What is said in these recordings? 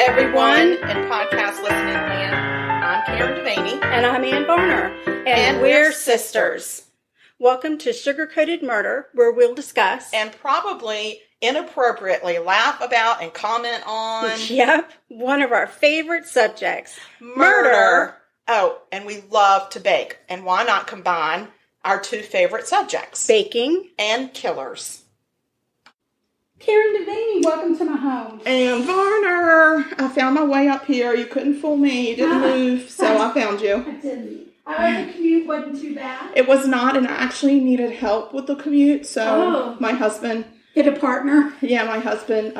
everyone in podcast listening land. I'm Karen Devaney. And I'm Ann Varner. And we're sisters. Welcome to Sugar Coated Murder, where we'll discuss and probably inappropriately laugh about and comment on. Yep, one of our favorite subjects. Murder. Oh, and we love to bake. And why not combine our two favorite subjects? Baking and killers. Karen Devaney, welcome to my home. And Varner, I found my way up here. You couldn't fool me. You didn't move, so I found you. I didn't. The commute wasn't too bad. It was not, and I actually needed help with the commute, so my husband... Get a partner? Yeah, my husband,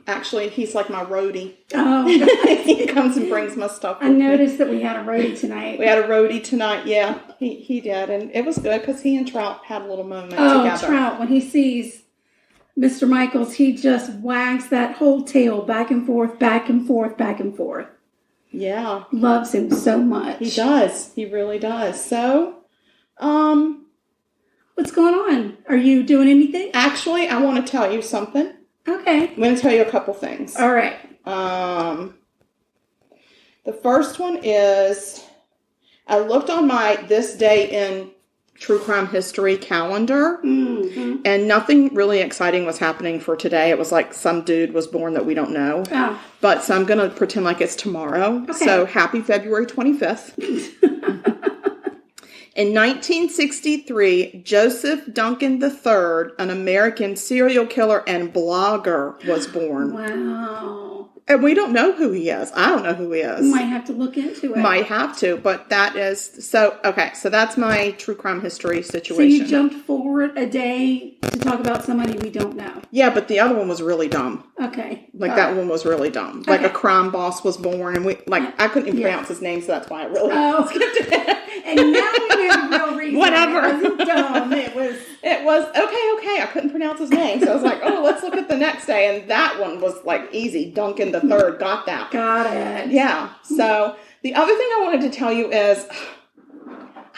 actually, he's like my roadie. Oh. He comes and brings my stuff. I noticed that we had a roadie tonight. We had a roadie tonight, yeah. He did, and it was good because he and Trout had a little moment together. Oh, Trout, when he sees Mr. Michaels, he just wags that whole tail back and forth, back and forth, back and forth. Yeah. Loves him so much. He does. He really does. So, what's going on? Are you doing anything? Actually, I want to tell you something. Okay. I'm going to tell you a couple things. All right. The first one is, I looked on my This Day in True Crime History calendar, and nothing really exciting was happening for today. It was like some dude was born that we don't know. Oh. But so I'm going to pretend like it's tomorrow. Okay. So happy February 25th. In 1963, Joseph Duncan III, an American serial killer and blogger, was born. Wow. And we don't know who he is. I don't know who he is. Might have to look into it. Might have to, but that is... So, okay, so that's my true crime history situation. So you jumped forward a day to talk about somebody we don't know. Yeah, but the other one was really dumb. Okay. Like, that one was really dumb. Like, a crime boss was born, and I couldn't even pronounce his name, so that's why I really skipped it. And now we have no reason. Whatever. It wasn't dumb. It was, okay. I couldn't pronounce his name, so I was like, oh, let's look at the next day, and that one was, like, easy. Duncan the Third, got that. Got it. Yeah. So, the other thing I wanted to tell you is,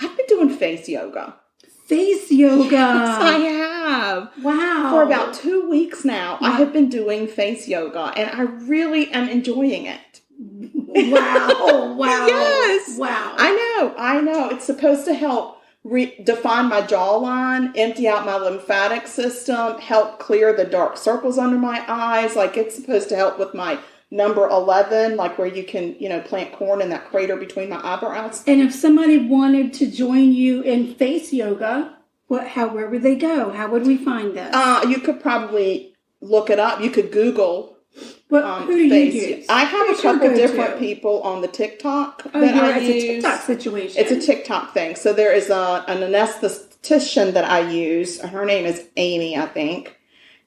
I've been doing face yoga. Face yoga. Yes, I have. Wow. For about 2 weeks now, I have been doing face yoga, and I really am enjoying it. Wow. Wow. Yes. Wow. I know. It's supposed to help define my jawline, empty out my lymphatic system, help clear the dark circles under my eyes. Like, it's supposed to help with my number 11, like where you can, plant corn in that crater between my eyebrows. And if somebody wanted to join you in face yoga, where would they go? How would we find this? You could probably look it up. You could Google. Who do you use? I have a couple different people on the TikTok that I use. It's a TikTok situation. It's a TikTok thing. So there is an anesthetician that I use. Her name is Amy, I think.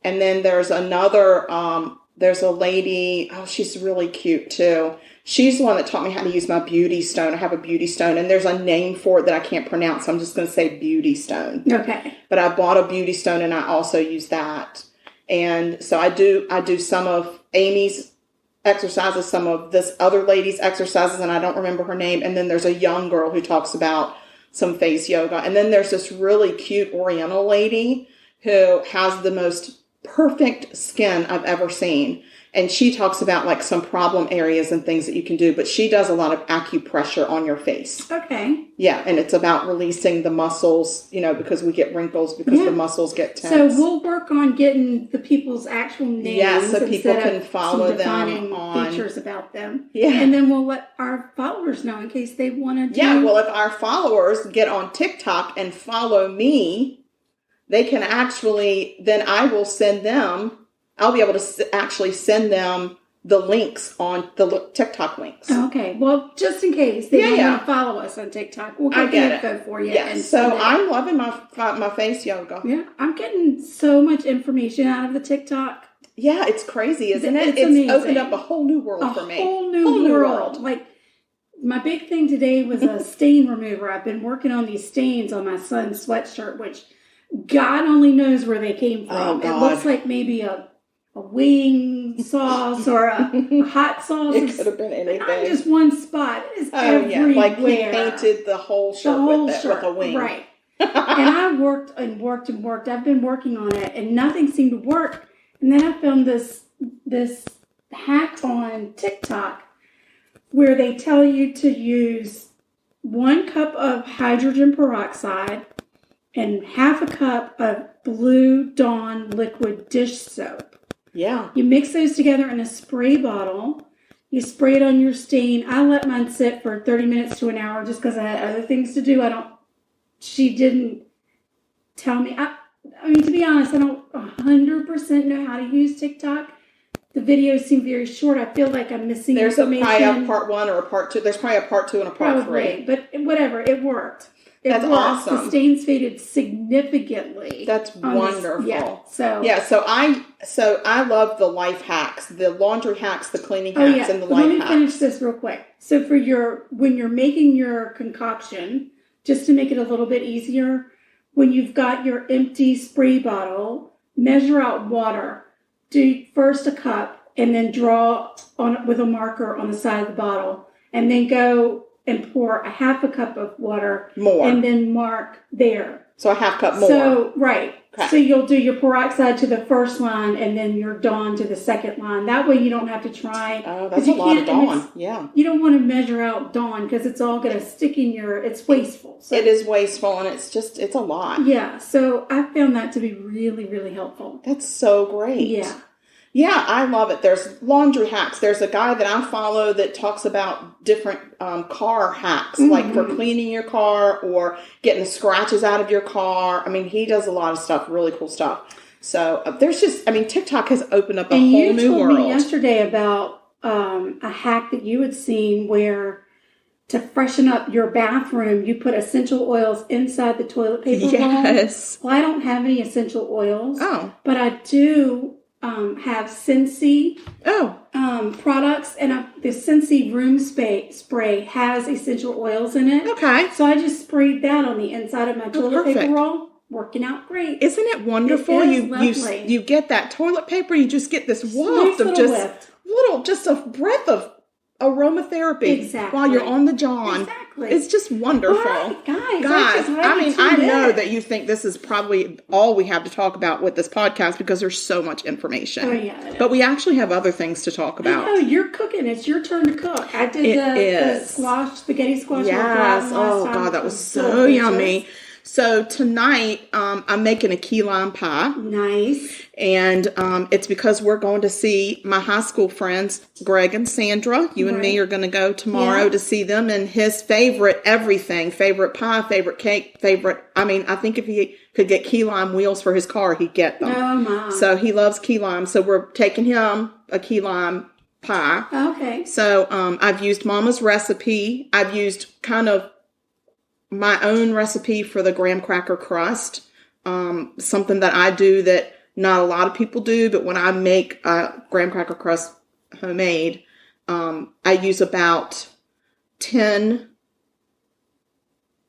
And then there's another, there's a lady, she's really cute too. She's the one that taught me how to use my beauty stone. I have a beauty stone, and there's a name for it that I can't pronounce. So I'm just going to say beauty stone. Okay. But I bought a beauty stone, and I also use that. And so I do some of Amy's exercises, some of this other lady's exercises, and I don't remember her name. And then there's a young girl who talks about some face yoga. And then there's this really cute Oriental lady who has the most perfect skin I've ever seen. And she talks about like some problem areas and things that you can do, but she does a lot of acupressure on your face. Okay. Yeah, and it's about releasing the muscles, because we get wrinkles because the muscles get tense. So we'll work on getting the people's actual names. Yeah, so people can follow them on features about them. Yeah. And then we'll let our followers know in case they want to do. Yeah, well, if our followers get on TikTok and follow me, they can actually, then I will send them, I'll be able to actually send them the links on the TikTok links. Okay. Well, just in case they don't want to follow us on TikTok, we'll get the info for you. Yeah. So I'm loving my face yoga. Yeah. I'm getting so much information out of the TikTok. Yeah, it's crazy, isn't it? It's opened up a whole new world for me. A whole new world. Like, my big thing today was a stain remover. I've been working on these stains on my son's sweatshirt, which God only knows where they came from. Oh, God. It looks like maybe a wing sauce or a hot sauce. It could have been anything. Not just one spot. It's everywhere. Yeah. Like he painted the whole shirt with a wing. Right. And I worked and worked and worked. I've been working on it and nothing seemed to work. And then I found this hack on TikTok where they tell you to use 1 cup of hydrogen peroxide and half a cup of Blue Dawn liquid dish soap. Yeah. You mix those together in a spray bottle. You spray it on your stain. I let mine sit for 30 minutes to an hour just because I had other things to do. She didn't tell me. I mean, to be honest, I don't 100% know how to use TikTok. The videos seem very short. I feel like I'm missing information. There's probably a part 1 or a part 2. There's probably a part 2 and a part 3. But whatever, it worked. That's awesome. The stains faded significantly. That's wonderful. So I love the life hacks, the laundry hacks, the cleaning hacks, and the life hacks. Let me finish this real quick. So when you're making your concoction, just to make it a little bit easier, when you've got your empty spray bottle, measure out water. Do first a cup and then draw on with a marker on the side of the bottle, and then go and pour a half a cup of water more, and then mark there. So a half cup more. So, right. Okay. So you'll do your peroxide to the first line and then your Dawn to the second line. That way you don't have to try. Oh, that's a lot of Dawn. Yeah. You don't want to measure out Dawn because it's all going to stick in it's wasteful. So, it is wasteful and it's a lot. Yeah. So I found that to be really, really helpful. That's so great. Yeah. Yeah, I love it. There's laundry hacks. There's a guy that I follow that talks about different car hacks, like for cleaning your car or getting the scratches out of your car. I mean, he does a lot of stuff, really cool stuff. So TikTok has opened up a whole new world. And you told me yesterday about a hack that you had seen where to freshen up your bathroom, you put essential oils inside the toilet paper roll. Yes. Well, I don't have any essential oils. Oh. But I do have Scentsy products, and the Scentsy room spray has essential oils in it. Okay. So I just sprayed that on the inside of my toilet paper roll. Working out great. Isn't it wonderful? You get that toilet paper, you just get this waft of just a breath of aromatherapy while you're on the John. Exactly. It's just wonderful. Right, guys. I know that you think this is probably all we have to talk about with this podcast because there's so much information. Oh, yeah. But we actually have other things to talk about. I know, you're cooking. It's your turn to cook. I did the spaghetti squash. Yes. Oh, God, that was so yummy. So tonight, I'm making a key lime pie. Nice. And it's because we're going to see my high school friends, Greg and Sandra. You and me are going to go tomorrow to see them. And his favorite everything, favorite pie, favorite cake, I think if he could get key lime wheels for his car, he'd get them. Oh, my. So he loves key lime. So we're taking him a key lime pie. Okay. So I've used Mama's recipe. I've used kind of my own recipe for the graham cracker crust, something that I do that not a lot of people do, but when I make graham cracker crust homemade, I use about 10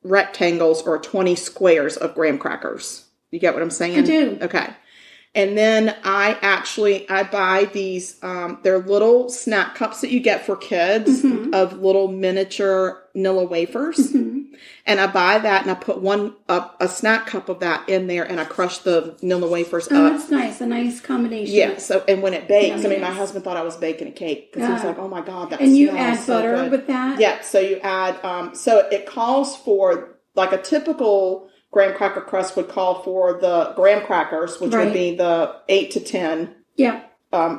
rectangles or 20 squares of graham crackers. You get what I'm saying? I do. Okay. And then I buy these, they're little snack cups that you get for kids of little miniature Nilla wafers. And I buy that and I put a snack cup of that in there and I crush the Nilla wafers up. Oh, that's nice. A nice combination. Yeah. So, and when it bakes, my husband thought I was baking a cake because he was like, oh my God, that smells so good. And you add butter with that? Yeah. So you add, so it calls for like a typical graham cracker crust would call for the graham crackers, which would be the 8 to 10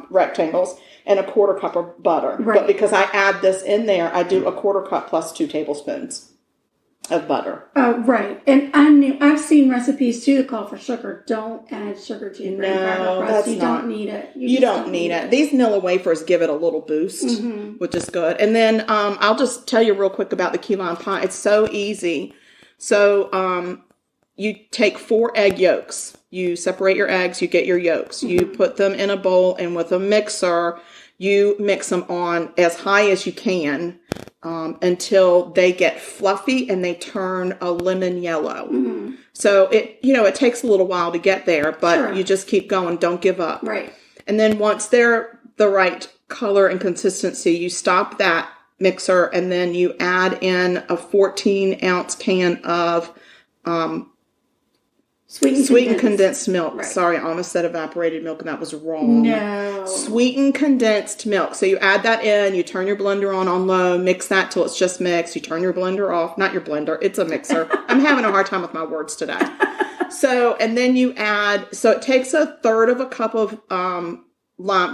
rectangles, and a quarter cup of butter. Right. But because I add this in there, I do a quarter cup plus 2 tablespoons of butter. Right. And I've seen recipes too that call for sugar. Don't add sugar to your graham cracker crust. You don't need it. You don't need it. These Nilla wafers give it a little boost, which is good. And then I'll just tell you real quick about the key lime pie. It's so easy. So you take 4 egg yolks. You separate your eggs. You get your yolks. You put them in a bowl, and with a mixer, you mix them on as high as you can until they get fluffy and they turn a lemon yellow. So it takes a little while to get there, but you just keep going. Don't give up. Right. And then once they're the right color and consistency, you stop that mixer and then you add in a 14-ounce can of Sweetened condensed milk. Right. Sorry, I almost said evaporated milk, and that was wrong. No. Sweetened condensed milk. So you add that in, you turn your blender on low, mix that till it's just mixed. You turn your blender off. Not your blender, it's a mixer. I'm having a hard time with my words today. So, and then you add, so it takes a third of a cup of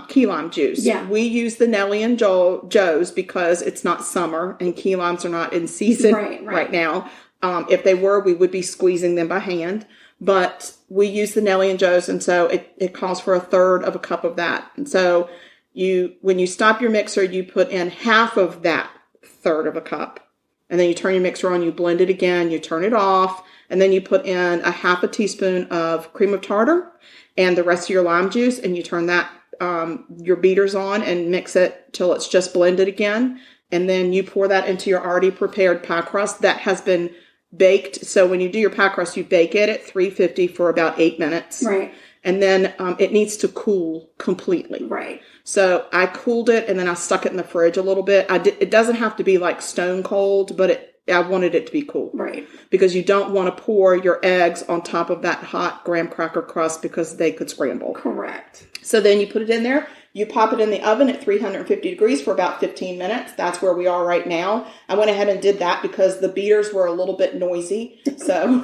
key lime juice. Yeah. We use the Nelly and Joe's because it's not summer and key limes are not in season right now. If they were, we would be squeezing them by hand. But we use the Nelly and Joe's, and so it calls for a third of a cup of that. And so when you stop your mixer, you put in half of that third of a cup. And then you turn your mixer on, you blend it again, you turn it off, and then you put in a half a teaspoon of cream of tartar and the rest of your lime juice, and you turn that your beaters on and mix it till it's just blended again. And then you pour that into your already prepared pie crust that has been baked. So when you do your pie crust, you bake it at 350 for about 8 minutes. Right. And then it needs to cool completely. Right. So I cooled it and then I stuck it in the fridge a little bit. It doesn't have to be like stone cold, but I wanted it to be cool. Right. Because you don't want to pour your eggs on top of that hot graham cracker crust because they could scramble. Correct. So then you put it in there. You pop it in the oven at 350 degrees for about 15 minutes. That's where we are right now. I went ahead and did that because the beaters were a little bit noisy. So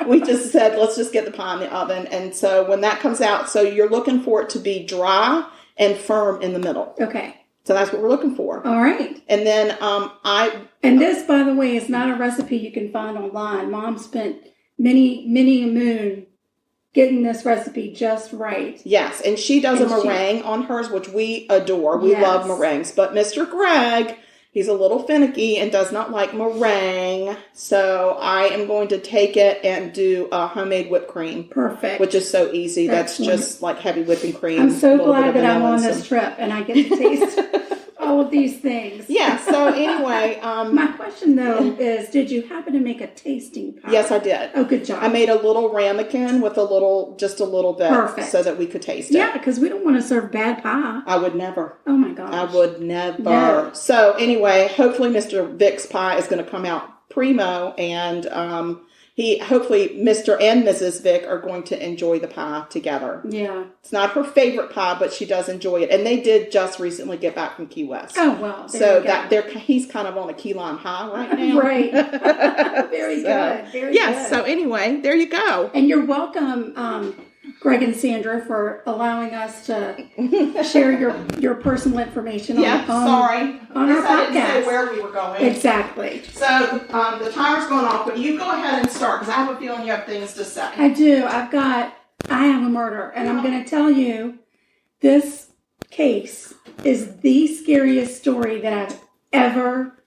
we just said, let's just get the pie in the oven. And so when that comes out, so you're looking for it to be dry and firm in the middle. Okay. So that's what we're looking for. All right. And then And this, by the way, is not a recipe you can find online. Mom spent many a moon getting this recipe just right. Yes, and she does a meringue on hers, which we adore. We love meringues. But Mr. Greg, he's a little finicky and does not like meringue. So I am going to take it and do a homemade whipped cream. Perfect. Which is so easy. That's just like heavy whipping cream. I'm so glad that I'm on this trip and I get to taste all of these things. Yeah, so anyway. My question, though, is did you happen to make a tasting pie? Yes, I did. Oh, good job. I made a little ramekin with just a little bit. Perfect. So that we could taste it. Yeah, because we don't want to serve bad pie. I would never. Oh, my gosh. I would never. No. So anyway, hopefully Mr. Vicks pie is going to come out primo, and hopefully Mr. and Mrs. Vick are going to enjoy the pie together. Yeah. It's not her favorite pie, but she does enjoy it. And they did just recently get back from Key West. Oh, well. So he's kind of on a key lime high right now. Right. Very good. Very good. So anyway, there you go. And you're welcome, Greg and Sandra, for allowing us to share your personal information on our podcast. I didn't say where we were going. Exactly. So the timer's going off, but you go ahead and start because I have a feeling you have things to say. I do. I have a murder, and I'm going to tell you, this case is the scariest story that I've ever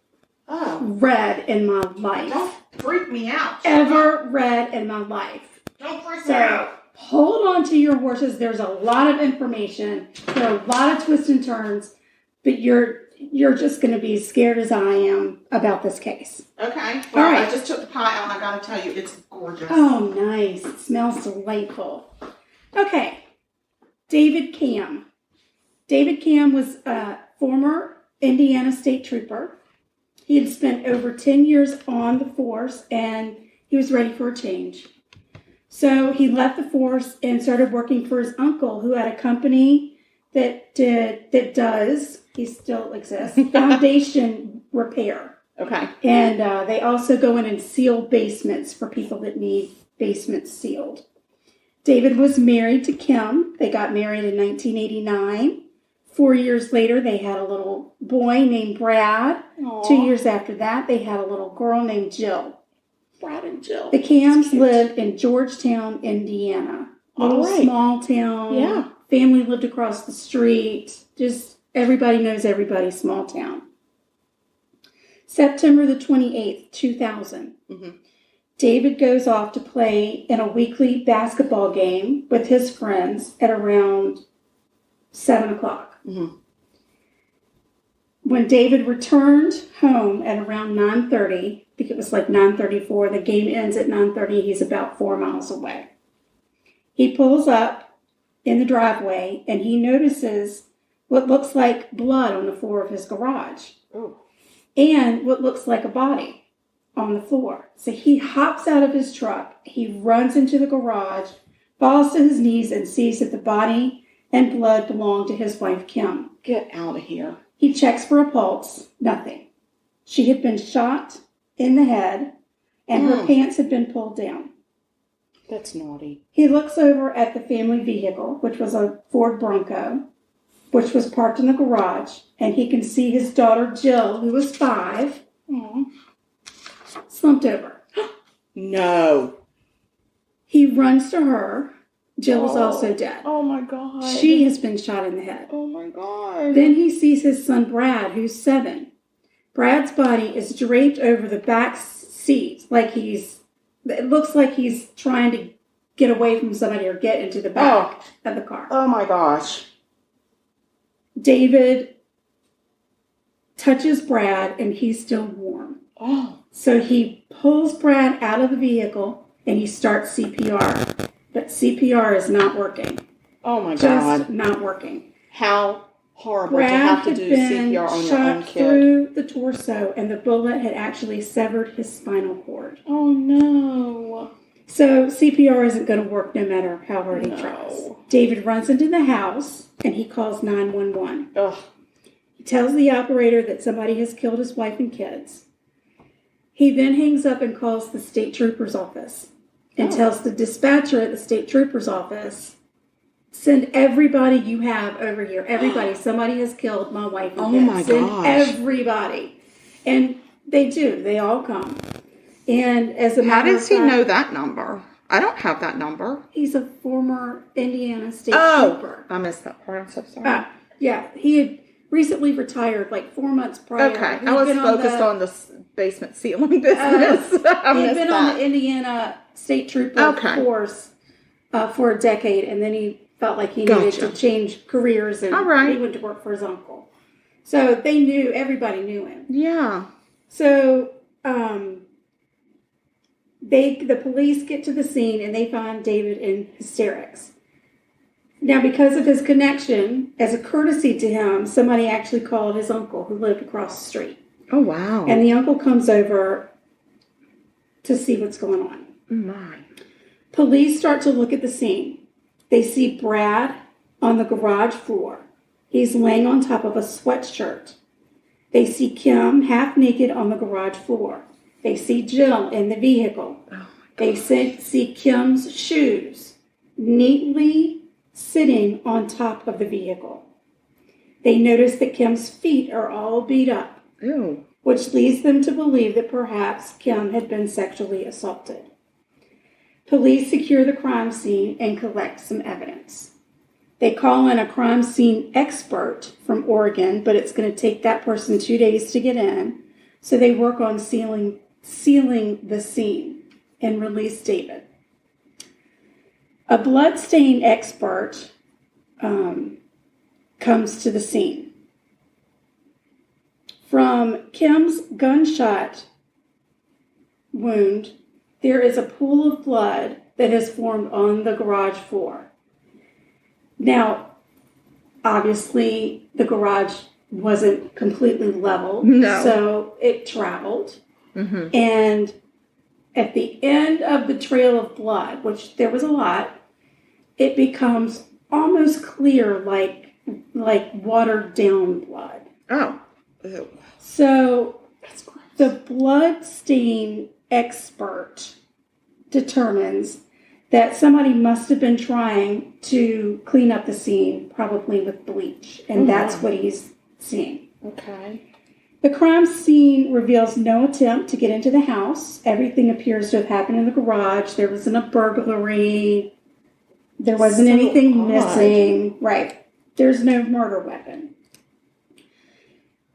read in my life. Don't freak me out. Ever read in my life. Don't freak me out. Hold on to your horses. There's a lot of information. There are a lot of twists and turns, but you're just going to be as scared as I am about this case. Okay. All right. I just took the pie out, and I got to tell you, it's gorgeous. Oh, nice. It smells delightful. Okay. David Camm. David Camm was a former Indiana State Trooper. He had spent over 10 years on the force, and he was ready for a change. So he left the force and started working for his uncle, who had a company that does, he still exists, foundation repair. Okay. And they also go in and seal basements for people that need basements sealed. David was married to Kim. They got married in 1989. 4 years later, they had a little boy named Brad. Aww. 2 years after that, they had a little girl named Jill. Brad and Jill. The Camms lived in Georgetown, Indiana. Little small town. Yeah. Family lived across the street. Just everybody knows everybody, small town. September the 28th, 2000. Mm-hmm. David goes off to play in a weekly basketball game with his friends at around 7 o'clock. Mm-hmm. When David returned home at around 9:30, I think it was like 9:34, the game ends at 9:30, he's about 4 miles away. He pulls up in the driveway and he notices what looks like blood on the floor of his garage. Oh. And what looks like a body. on the floor. So he hops out of his truck. He runs into the garage, falls to his knees, and sees that the body and blood belong to his wife, Kim. Get out of here. He checks for a pulse. Nothing. She had been shot in the head, and her pants had been pulled down. That's naughty. He looks over at the family vehicle, which was a Ford Bronco, which was parked in the garage, and he can see his daughter, Jill, who was 5, slumped over. No. He runs to her. Jill is also dead. Oh, my God. She has been shot in the head. Oh, my God. Then he sees his son, Brad, who's 7. Brad's body is draped over the back seat it looks like he's trying to get away from somebody or get into the back of the car. Oh, my gosh. David touches Brad, and he's still warm. Oh. So he pulls Brad out of the vehicle, and he starts CPR. But CPR is not working. Oh, my God. Just not working. How horrible Brad to have to had do been CPR on your own shot kid. through the torso, and the bullet had actually severed his spinal cord. Oh, no. So CPR isn't going to work no matter how hard he tries. David runs into the house, and he calls 911. Ugh. He tells the operator that somebody has killed his wife and kids. He then hangs up and calls the state trooper's office and tells the dispatcher at the state trooper's office, send everybody you have over here. Everybody. Somebody has killed my wife and kids. Oh, my Send gosh. everybody. And they do. They all come. And as a matter of fact, How does he know that number? I don't have that number. he's a former Indiana state trooper. I missed that part. I'm so sorry. Yeah. He had recently retired, like 4 months prior. Okay. He'd I was been focused on the basement ceiling business. I He'd missed been that. on the Indiana state trooper force for a decade, and then he felt like he needed to change careers, and he went to work for his uncle. So they knew, everybody knew him. Yeah. So the police get to the scene, and they find David in hysterics. Now, because of his connection, as a courtesy to him, somebody actually called his uncle who lived across the street. Oh, wow. And the uncle comes over to see what's going on. Oh, my. Police start to look at the scene. They see Brad on the garage floor. He's laying on top of a sweatshirt. They see Kim half naked on the garage floor. They see Jill in the vehicle. Oh, they see Kim's shoes neatly sitting on top of the vehicle. They notice that Kim's feet are all beat up, which leads them to believe that perhaps Kim had been sexually assaulted. Police secure the crime scene and collect some evidence. They call in a crime scene expert from Oregon, but it's going to take that person 2 days to get in. So they work on sealing the scene and release David. A bloodstain expert comes to the scene. From Kim's gunshot wound, there is a pool of blood that has formed on the garage floor. Now, obviously, the garage wasn't completely level, so it traveled. Mm-hmm. And at the end of the trail of blood, which there was a lot, it becomes almost clear, like watered down blood. Oh. Ew. So the blood stain expert determines that somebody must have been trying to clean up the scene, probably with bleach, and that's what he's seeing. Okay. The crime scene reveals no attempt to get into the house. Everything appears to have happened in the garage. There wasn't a burglary. There wasn't anything missing. Right. There's no murder weapon.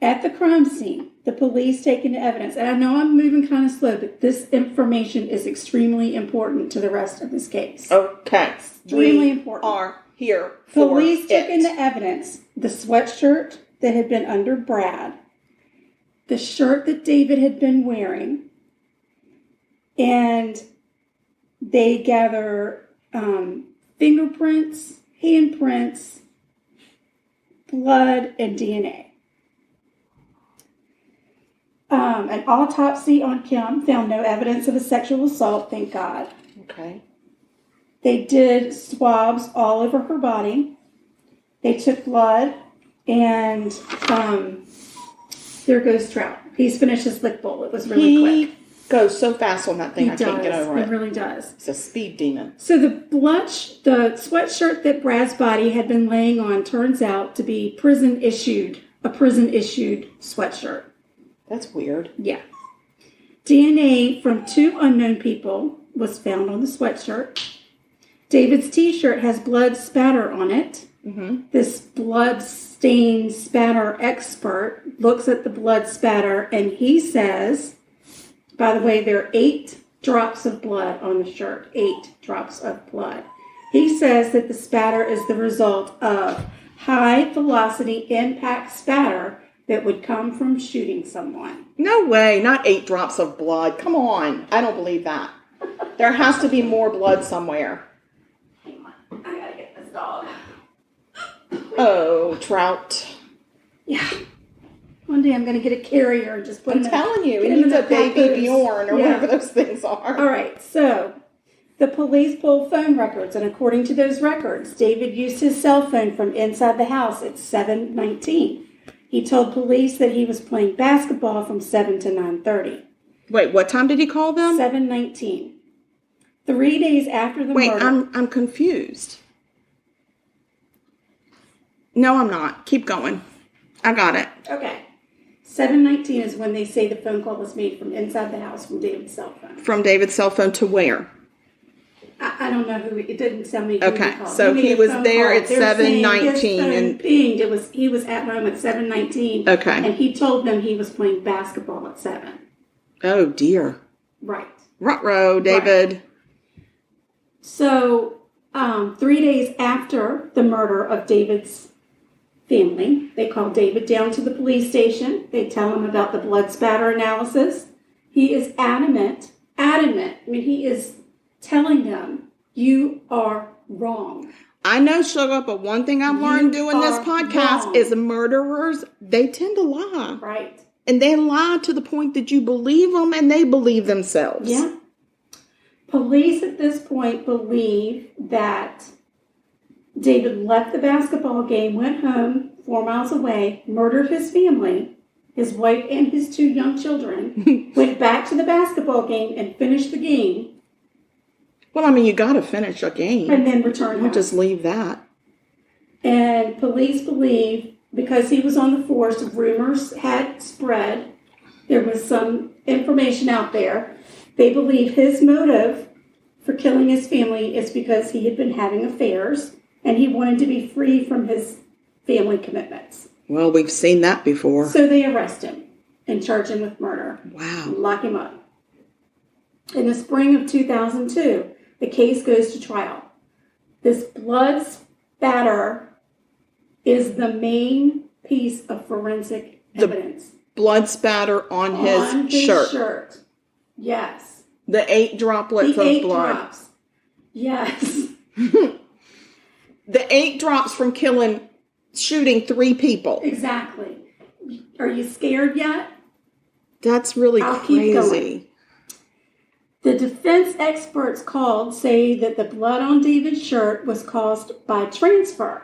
At the crime scene, the police take into evidence, and I know I'm moving kind of slow, but this information is extremely important to the rest of this case. Okay. Extremely important. Are here for Police took into evidence the sweatshirt that had been under Brad, the shirt that David had been wearing, and they gather fingerprints, handprints, blood, and DNA. An autopsy on Kim found no evidence of a sexual assault, thank God. Okay. They did swabs all over her body. They took blood, and there goes Trout. He's finished his lick bowl. It was really quick. He goes so fast on that thing, I can't get over it. He really does. It's a speed demon. So the sweatshirt that Brad's body had been laying on turns out to be a prison-issued sweatshirt. That's weird. Yeah. DNA from 2 unknown people was found on the sweatshirt. David's t-shirt has blood spatter on it. Mm-hmm. This blood stain spatter expert looks at the blood spatter and he says, by the way, there are 8 drops of blood on the shirt. 8 drops of blood. He says that the spatter is the result of high velocity impact spatter that would come from shooting someone. No way, not 8 drops of blood. Come on, I don't believe that. There has to be more blood somewhere. Hang on, I gotta get this dog. Oh, Trout. Yeah. One day I'm gonna get a carrier and just put him in. I'm telling you, he needs a baby Bjorn or whatever those things are. All right, so the police pulled phone records, and according to those records, David used his cell phone from inside the house at 7:19. He told police that he was playing basketball from 7 to 9:30. Wait, what time did he call them? 7:19. 3 days after the murder. Wait, I'm confused. No, I'm not. Keep going. I got it. Okay. 7:19 is when they say the phone call was made from inside the house from David's cell phone. From David's cell phone to where? I don't know who. It didn't tell me who okay, he called. so he was there at 7:19 and pinged. He was at home at 7:19. Okay, and he told them he was playing basketball at 7. Oh dear. Right. Ruh-roh, David. Right. So 3 days after the murder of David's family, they call David down to the police station. They tell him about the blood spatter analysis. He is adamant. I mean, he is telling them, you are wrong. I know, Sugar, but one thing I've learned doing this podcast is murderers, they tend to lie. Right. And they lie to the point that you believe them and they believe themselves. Yeah. Police at this point believe that David left the basketball game, went home 4 miles away, murdered his family, his wife and his 2 young children, went back to the basketball game and finished the game. Well, I mean, you got to finish a game. And then return home. Don't just leave that. And police believe, because he was on the force, rumors had spread. There was some information out there. They believe his motive for killing his family is because he had been having affairs and he wanted to be free from his family commitments. Well, we've seen that before. So they arrest him and charge him with murder. Wow. Lock him up. In the spring of 2002, the case goes to trial. This blood spatter is the main piece of forensic evidence. Blood spatter on his shirt. Yes. The 8 droplets of blood. 8 drops. Yes. The 8 drops from shooting 3 people. Exactly. Are you scared yet? That's really I'll crazy. Keep going. The defense experts called say that the blood on David's shirt was caused by transfer.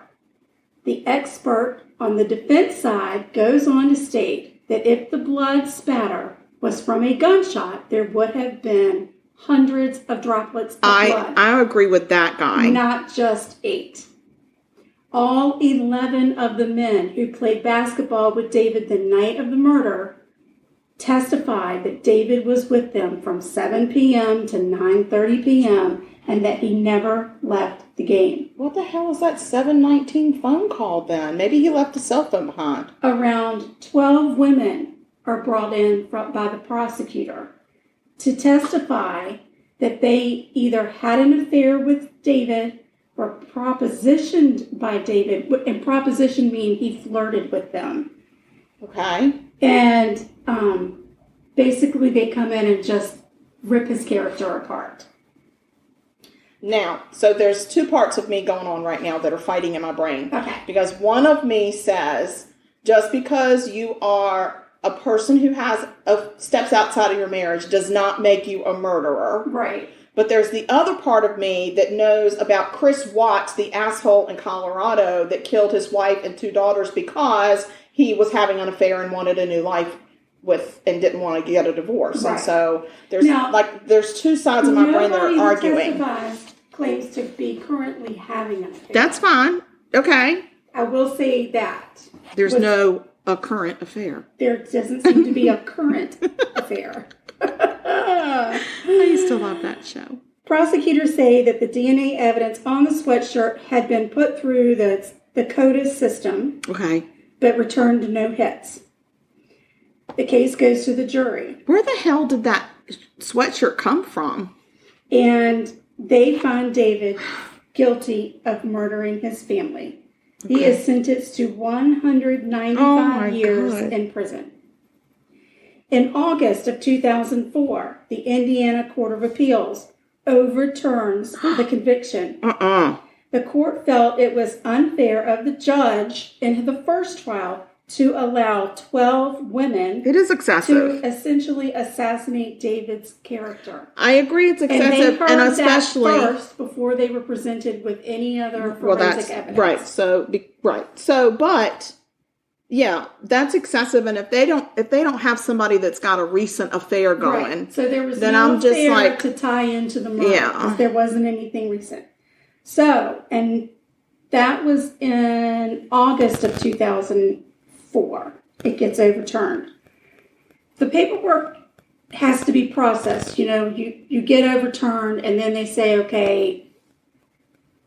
The expert on the defense side goes on to state that if the blood spatter was from a gunshot, there would have been hundreds of droplets of blood. I agree with that guy. Not just 8. All 11 of the men who played basketball with David the night of the murder testified that David was with them from 7 p.m. to 9:30 p.m. and that he never left the game. What the hell is that 7:19 phone call then? Maybe he left the cell phone behind. Around 12 women are brought in by the prosecutor to testify that they either had an affair with David or propositioned by David. And proposition means he flirted with them. Okay. And basically they come in and just rip his character apart. Now, so there's 2 parts of me going on right now that are fighting in my brain. Okay. Because one of me says, just because you are a person who steps outside of your marriage does not make you a murderer. Right. But there's the other part of me that knows about Chris Watts, the asshole in Colorado that killed his wife and 2 daughters because he was having an affair and wanted a new life and didn't want to get a divorce. Right. And so there's 2 sides of my brain that are arguing. Claims to be currently having an affair. That's fine. Okay. I will say that. There's no current affair. There doesn't seem to be a current affair. I used to love that show. Prosecutors say that the DNA evidence on the sweatshirt had been put through the CODIS system. Okay. But returned no hits. The case goes to the jury. Where the hell did that sweatshirt come from? And they find David guilty of murdering his family. Okay. He is sentenced to 195 years in prison. In August of 2004, the Indiana Court of Appeals overturns the conviction. The court felt it was unfair of the judge in the first trial to allow 12 women it is excessive. to essentially assassinate David's character. I agree it's excessive, and especially that first before they were presented with any other forensic evidence. Right. So, but yeah, that's excessive, and if they don't have somebody that's got a recent affair going, right. So there was no affair to tie into the murder. Yeah, there wasn't anything recent. So, and that was in August of 2004. It gets overturned. The paperwork has to be processed. You get overturned, and then they say, okay,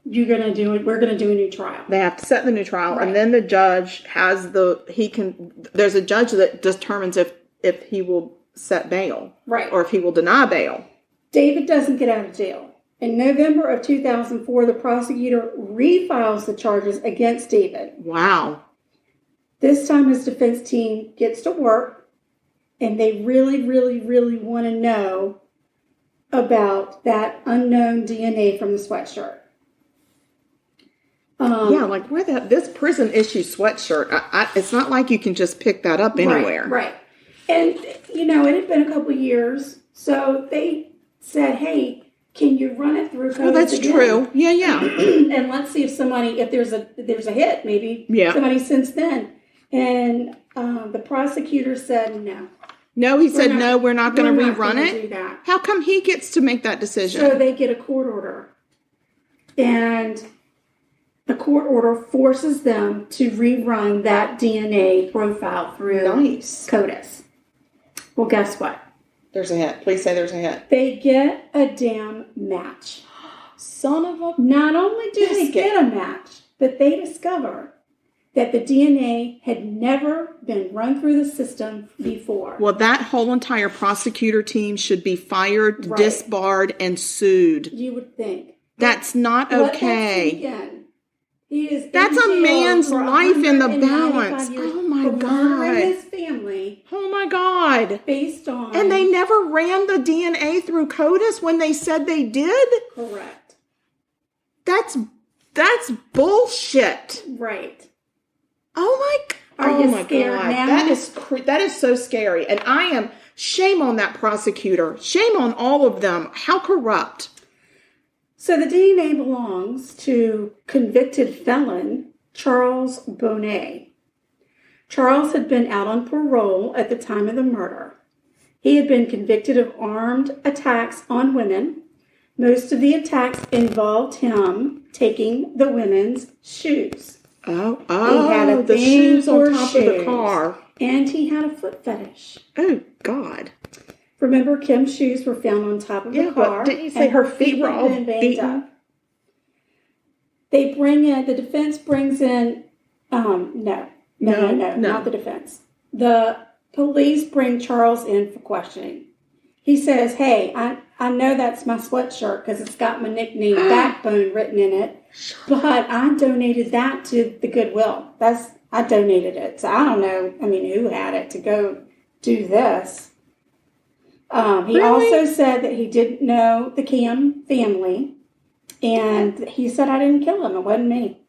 we're going to do a new trial. They have to set the new trial, right. And then the judge there's a judge that determines if he will set bail. Right. Or if he will deny bail. David doesn't get out of jail. In November of 2004, the prosecutor refiles the charges against David. Wow. This time his defense team gets to work, and they really, really, really want to know about that unknown DNA from the sweatshirt. Where this prison issue sweatshirt, it's not like you can just pick that up anywhere. Right. And, it had been a couple years, so they said, hey, can you run it through CODIS that's again? True. Yeah. And let's see if there's a hit, maybe somebody since then. And the prosecutor said no. No, he said no, we're not going to rerun it? Do that. How come he gets to make that decision? So they get a court order. And the court order forces them to rerun that DNA profile through CODIS. Well, guess what? There's a hit. Please say there's a hit. They get a damn match. Son of a... Not only do they get a match, but they discover that the DNA had never been run through the system before. Well, that whole entire prosecutor team should be fired, disbarred, and sued. You would think. That's not okay. That's a man's life in the balance. Oh my God. His family. Oh my God. Based on. And they never ran the DNA through CODIS when they said they did? Correct. That's bullshit. Right. Oh my God. Are you scared now? That is so scary. And shame on that prosecutor. Shame on all of them. How corrupt. So the DNA belongs to convicted felon Charles Bonnet. Charles had been out on parole at the time of the murder. He had been convicted of armed attacks on women. Most of the attacks involved him taking the women's shoes. Oh, he had the shoes on top of the car. And he had a foot fetish. Oh, God. Remember, Kim's shoes were found on top of the car. But didn't you say her feet were all beaten? The defense brings in, no, not the defense. The police bring Charles in for questioning. He says, hey, I know that's my sweatshirt because it's got my nickname Backbone written in it, but I donated that to the Goodwill. I donated it. So I don't know, who had it to go do this. He also said that he didn't know the Camm family, and he said, I didn't kill him. It wasn't me.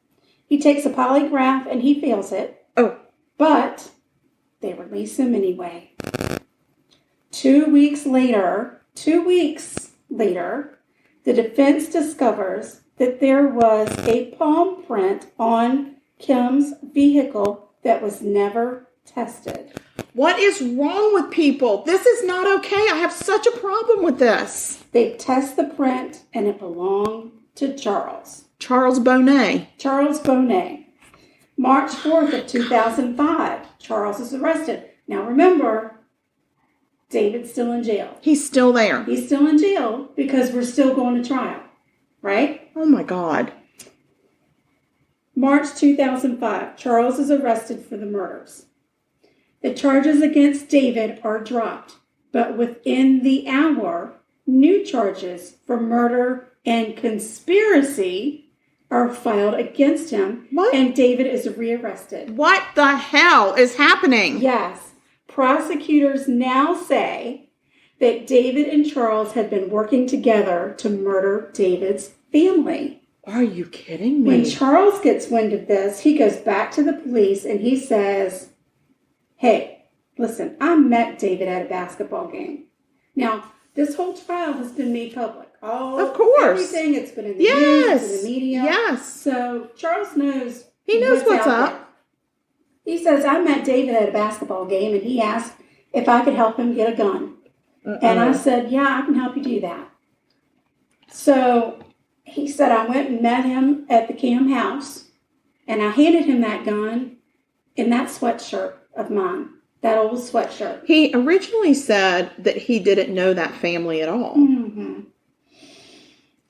He takes a polygraph, and he fails it. Oh. But They release him anyway. 2 weeks later, the defense discovers that there was a palm print on Kim's vehicle that was never tested. What is wrong with people? This is not okay. I have such a problem with this. They test the print, and it belonged to Charles. Charles Bonet. Charles Bonet. March 4th of 2005, Charles is arrested. Now remember, David's still in jail. He's still there. He's still in jail because we're still going to trial, right? Oh, my God. March 2005, Charles is arrested for the murders. The charges against David are dropped, but within the hour, new charges for murder and conspiracy are filed against him, What? and David is rearrested. What the hell is happening? Yes, prosecutors now say that David and Charles had been working together to murder David's family. Are you kidding me? When Charles gets wind of this, he goes back to the police and he says, hey, listen, I met David at a basketball game. Now, this whole trial has been made public. Of course. Everything, it's been in the news, it's in the media. Yes. So Charles knows. He knows what's out up. there. He says, I met David at a basketball game and he asked if I could help him get a gun. And I said, yeah, I can help you do that. So he said, I went and met him at the Camm house and I handed him that gun and that sweatshirt of mine, that old sweatshirt. He originally said that he didn't know that family at all. Mm-hmm.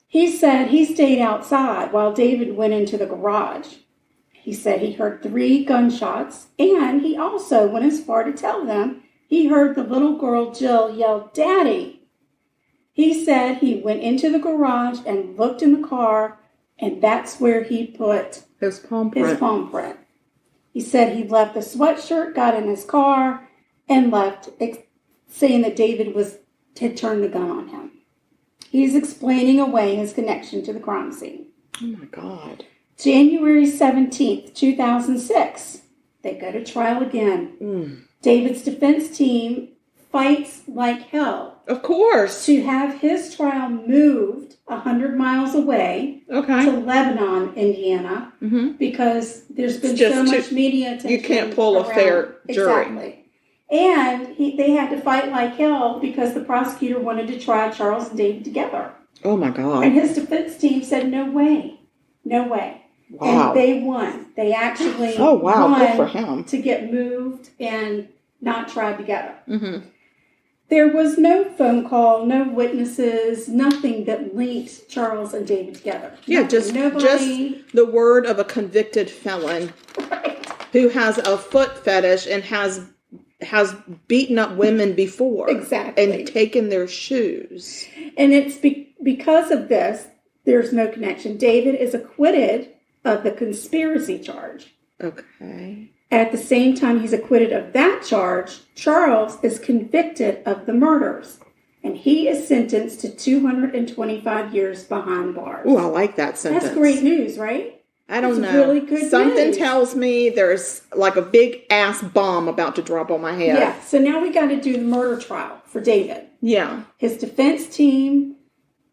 He said he stayed outside while David went into the garage. He said he heard 3 gunshots, and he also went as far to tell them he heard the little girl Jill yell, Daddy. He said he went into the garage and looked in the car, and that's where he put His palm print. his palm print. He said he left the sweatshirt, got in his car, and left, saying that David had turned the gun on him. He's explaining away his connection to the crime scene. Oh, my God. January 17th, 2006, they go to trial again. David's defense team fights like hell. Of course. To have his trial moved 100 miles away to Lebanon, Indiana, because there's been so much media attention. You can't pull a fair jury. Exactly. And they had to fight like hell because the prosecutor wanted to try Charles and David together. Oh, my God. And his defense team said, no way. No way. Wow. And they won. They actually won good for him. To get moved and not tried together. Mm-hmm. There was no phone call, no witnesses, nothing that linked Charles and David together. Yeah, just the word of a convicted felon who has a foot fetish and has beaten up women before. Exactly. And taken their shoes. And it's because of this, there's no connection. David is acquitted of the conspiracy charge. Okay. At the same time he's acquitted of that charge, Charles is convicted of the murders. And he is sentenced to 225 years behind bars. Oh, I like that sentence. That's great news, right? I don't That's know. Really good Something news. tells me there's like a big ass bomb about to drop on my head. Yeah. So now we got to do the murder trial for David. Yeah. His defense team,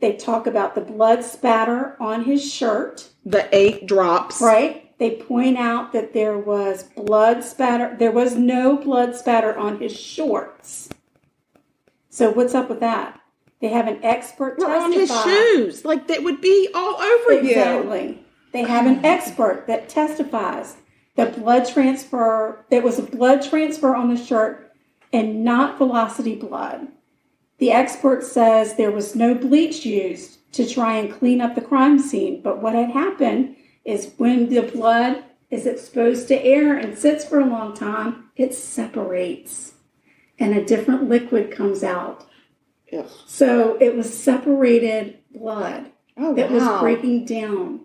they talk about the blood spatter on his shirt. The 8 drops. Right. They point out that there was blood spatter. There was no blood spatter on his shorts. So what's up with that? They have an expert testify. On his shoes. Like that would be all over you. Exactly. They have an expert that testifies that blood transfer, there was a blood transfer on the shirt and not velocity blood. The expert says there was no bleach used to try and clean up the crime scene, but what had happened is when the blood is exposed to air and sits for a long time, it separates and a different liquid comes out. Ugh. So it was separated blood that was breaking down,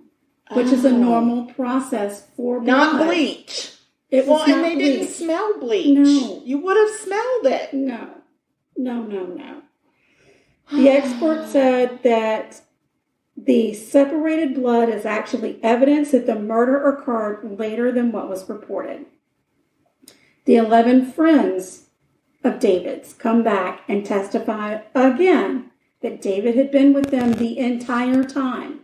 which is a normal process for blood. Not bleach. It was and not they bleach. didn't smell bleach. No. You would have smelled it. No. The expert said that the separated blood is actually evidence that the murder occurred later than what was reported. The 11 friends of David's come back and testify again that David had been with them the entire time.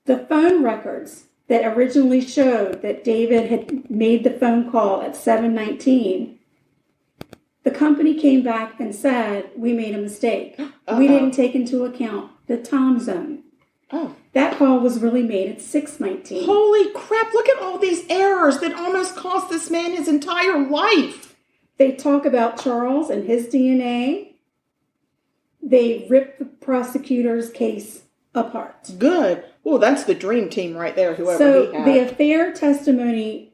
The phone records that originally showed that David had made the phone call at 7:19, the company came back and said, we made a mistake. We didn't take into account the time zone. Oh. That call was really made at 6:19. Holy crap, look at all these errors that almost cost this man his entire life. They talk about Charles and his DNA. They ripped the prosecutor's case apart. Good. Oh, that's the dream team right there, whoever So he had. the affair testimony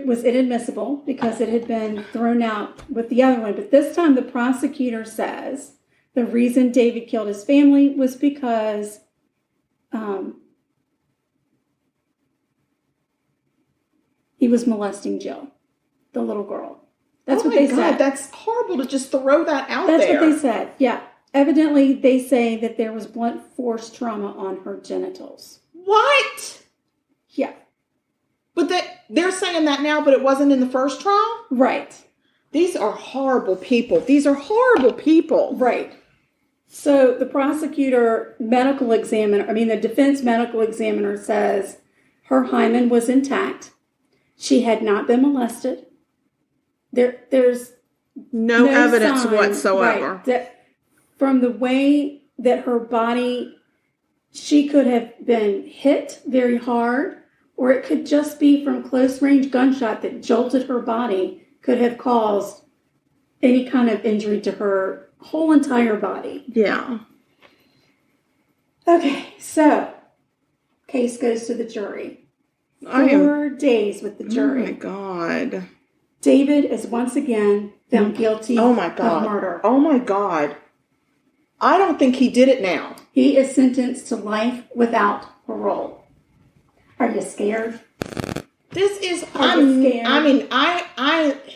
was inadmissible because it had been thrown out with the other one. But this time the prosecutor says the reason David killed his family was because he was molesting Jill, the little girl. That's what they said. That's horrible to just throw that out That's there. what they said, yeah. Evidently, they say that there was blunt force trauma on her genitals. What? Yeah. But they're saying that now, but it wasn't in the first trial? Right. These are horrible people. These are horrible people. Right. So the the defense medical examiner says her hymen was intact. She had not been molested. There's no evidence sign, whatsoever. Right, that from the way that her body, she could have been hit very hard, or it could just be from close range gunshot that jolted her body, could have caused any kind of injury to her whole entire body. Yeah. Okay, so case goes to the jury. 4 days with the jury. Oh my God. David is once again found guilty of murder. Oh my God. I don't think he did it now. He is sentenced to life without parole. Are you scared? This is, scared? I mean,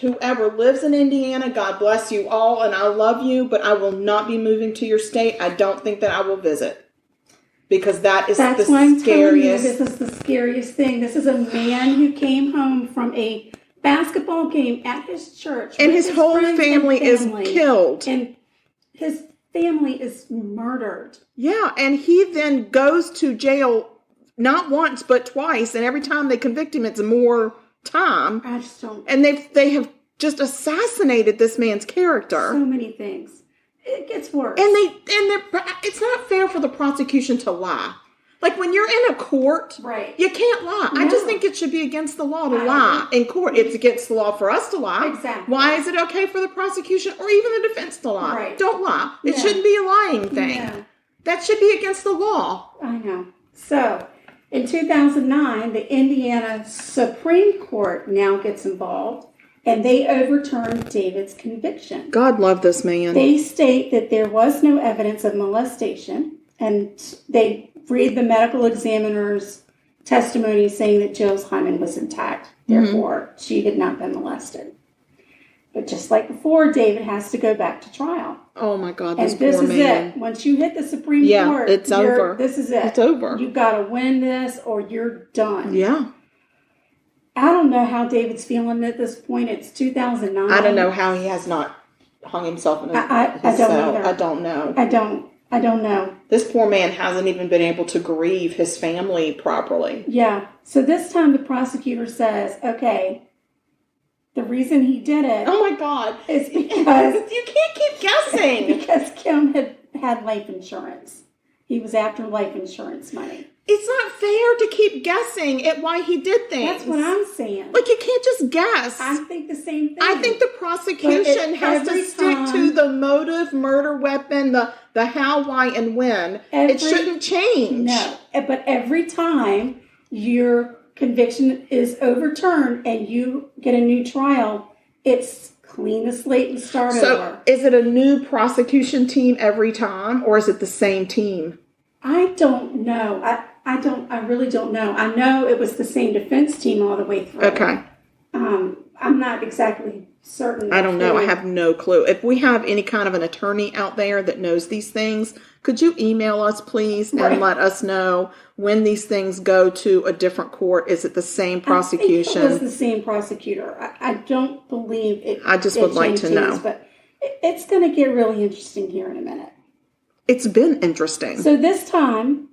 whoever lives in Indiana, God bless you all, and I love you, but I will not be moving to your state. I don't think that I will visit. Because that's why the I'm scariest. telling you, this is the scariest thing. This is a man who came home from a basketball game at his church. And his whole family is killed. And his family is murdered. Yeah, and he then goes to jail not once but twice, and every time they convict him, it's more time. I just don't. And they have just assassinated this man's character. So many things. It gets worse. And it's not fair for the prosecution to lie. Like when you're in a court, right? You can't lie. No. I just think it should be against the law to lie in court. It's against the law for us to lie. Exactly. Why is it okay for the prosecution or even the defense to lie? Right. Don't lie. It shouldn't be a lying thing. Yeah. That should be against the law. I know. So, in 2009, the Indiana Supreme Court now gets involved, and they overturned David's conviction. God love this man. They state that there was no evidence of molestation, and they read the medical examiner's testimony saying that Jill's hymen was intact. Therefore, she had not been molested. But just like before, David has to go back to trial. Oh my God, this poor man. And this is it. Once you hit the Supreme Court, it's over. This is it. It's over. You've got to win this or you're done. Yeah. I don't know how David's feeling at this point. It's 2009. I don't know how he has not hung himself in his cell. Either. I don't know. I don't know. This poor man hasn't even been able to grieve his family properly. Yeah. So this time the prosecutor says, okay, the reason he did it. Oh my God. Is because. You can't keep guessing. Because Kim had life insurance. He was after life insurance money. It's not fair to keep guessing at why he did things. That's what I'm saying. Like, you can't just guess. I think the same thing. I think the prosecution has to stick to the motive, murder weapon, the how, why, and when. It shouldn't change. No. But every time your conviction is overturned and you get a new trial, it's clean the slate and start over. So, is it a new prosecution team every time, or is it the same team? I don't know. I really don't know. I know it was the same defense team all the way through. Okay. I'm not exactly certain. I don't know. I have no clue. If we have any kind of an attorney out there that knows these things, could you email us, please, and let us know when these things go to a different court? Is it the same prosecution? I think it was the same prosecutor. I don't believe it. I just would like to know. But it's going to get really interesting here in a minute. It's been interesting. So this time,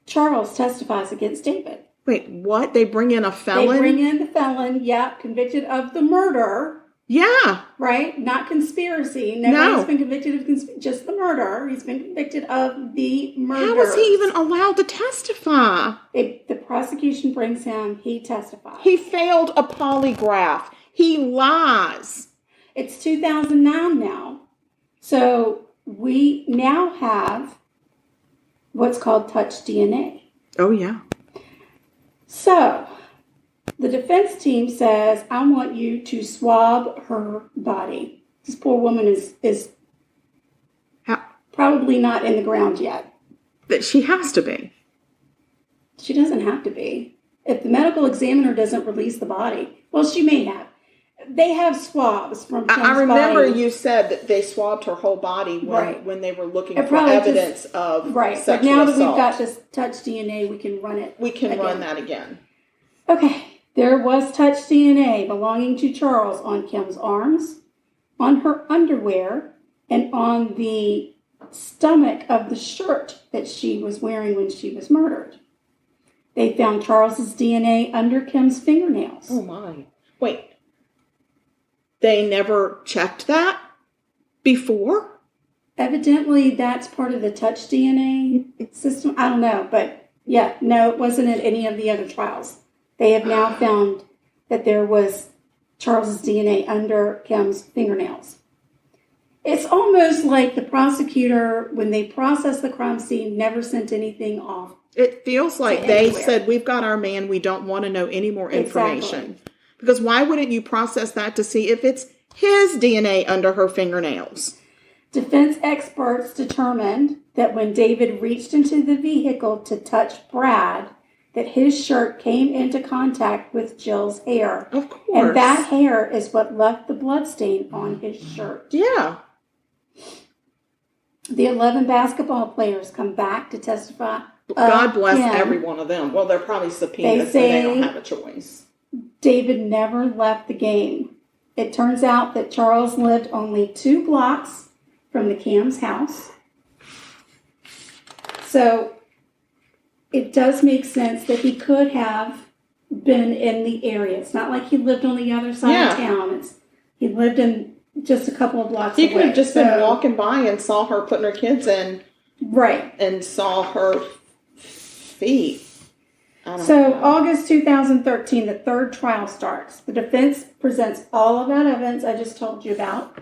Charles testifies against David. Wait, what? They bring in a felon? They bring in the felon, convicted of the murder. Yeah. Right? Not conspiracy. Nobody's been convicted of just the murder. He's been convicted of the murder. How was he even allowed to testify? The prosecution brings him. He testifies. He failed a polygraph. He lies. It's 2009 now. So we now have what's called touch DNA. Oh, yeah. So, the defense team says, I want you to swab her body. This poor woman is probably not in the ground yet. But she has to be. She doesn't have to be. If the medical examiner doesn't release the body, well, she may have. They have swabs from Kim's I remember body. You said that they swabbed her whole body when they were looking for evidence of sexual assault. But now that we've got this touch DNA, we can run it. We can run that again. Okay, there was touch DNA belonging to Charles on Kim's arms, on her underwear, and on the stomach of the shirt that she was wearing when she was murdered. They found Charles's DNA under Kim's fingernails. Oh my. Wait. They never checked that before? Evidently, that's part of the touch DNA system. I don't know, but no, it wasn't in any of the other trials. They have now found that there was Charles's DNA under Kim's fingernails. It's almost like the prosecutor, when they processed the crime scene, never sent anything off. It feels like they said, we've got our man, we don't want to know any more information. Exactly. Because why wouldn't you process that to see if it's his DNA under her fingernails? Defense experts determined that when David reached into the vehicle to touch Brad, that his shirt came into contact with Jill's hair. Of course. And that hair is what left the bloodstain on his shirt. Yeah. The 11 basketball players come back to testify. God bless every one of them. Well, they're probably subpoenaed, so they don't have a choice. David never left the game. It turns out that Charles lived only 2 blocks from the Camm's house. So it does make sense that he could have been in the area. It's not like he lived on the other side of town. He lived in just a couple of blocks away. He could have just been walking by and saw her putting her kids in. Right. And saw her feet. So, August 2013, the third trial starts. The defense presents all of that evidence I just told you about.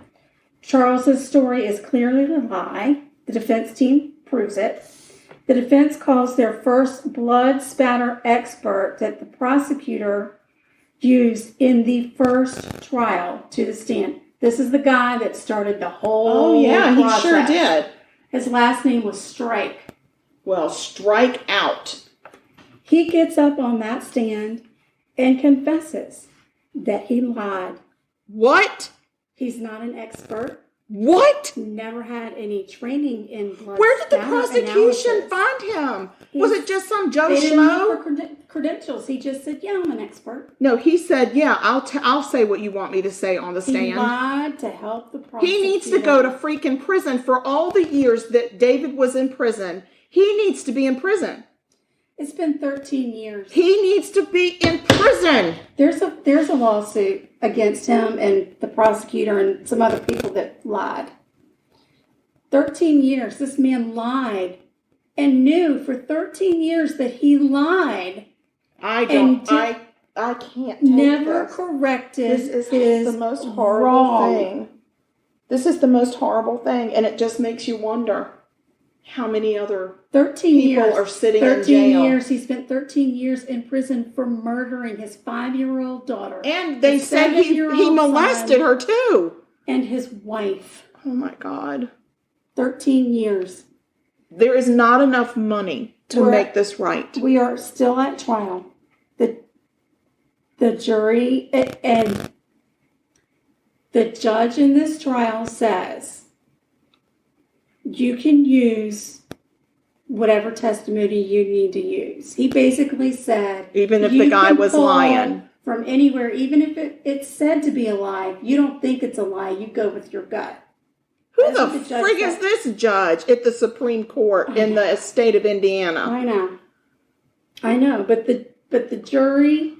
Charles's story is clearly a lie. The defense team proves it. The defense calls their first blood spatter expert that the prosecutor used in the first trial to the stand. This is the guy that started the whole process. He sure did. His last name was Strike. Well, strike out. He gets up on that stand and confesses that he lied. What? He's not an expert. What? Never had any training in blood. Where did the prosecution find him? Was it just some Joe Schmo? They didn't need credentials. He just said, "Yeah, I'm an expert." No, he said, "Yeah, I'll say what you want me to say on the stand." He lied to help the prosecutor. He needs to go to freaking prison for all the years that David was in prison. He needs to be in prison. It's been 13 years. He needs to be in prison. There's a lawsuit against him and the prosecutor and some other people that lied. 13 years. This man lied and knew for 13 years that he lied. I can't take never this. corrected This his is the most horrible thing. This is the most horrible thing, and it just makes you wonder how many other 13 people years are sitting in jail. 13 years. He spent 13 years in prison for murdering his 5-year-old daughter. And they said he molested her too. And his wife. Oh my God. 13 years. There is not enough money to make this right. We are still at trial. The the jury and the judge in this trial says you can use whatever testimony you need to use. He basically said, even if the guy was lying from anywhere, even if it's said to be a lie, you don't think it's a lie, you go with your gut. Who the frig is this judge at the Supreme Court in the state of Indiana? I know, but the jury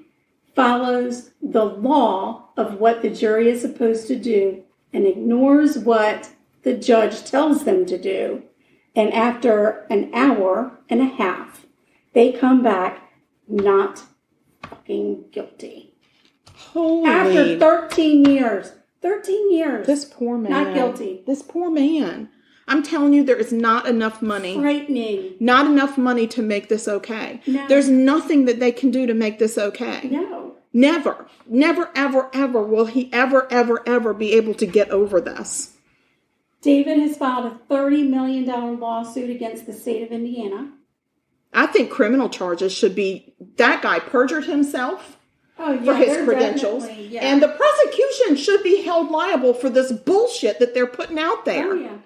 follows the law of what the jury is supposed to do and ignores what the judge tells them to do. And after an hour and a half, they come back not fucking guilty. Holy. After 13 years. 13 years. This poor man. Not guilty. This poor man. I'm telling you, there is not enough money. Frightening. Not enough money to make this okay. No. There's nothing that they can do to make this okay. No. Never, ever, ever will he ever be able to get over this. David has filed a $30 million lawsuit against the state of Indiana. I think criminal charges should be, that guy perjured himself for his credentials. Yeah. And the prosecution should be held liable for this bullshit that they're putting out there.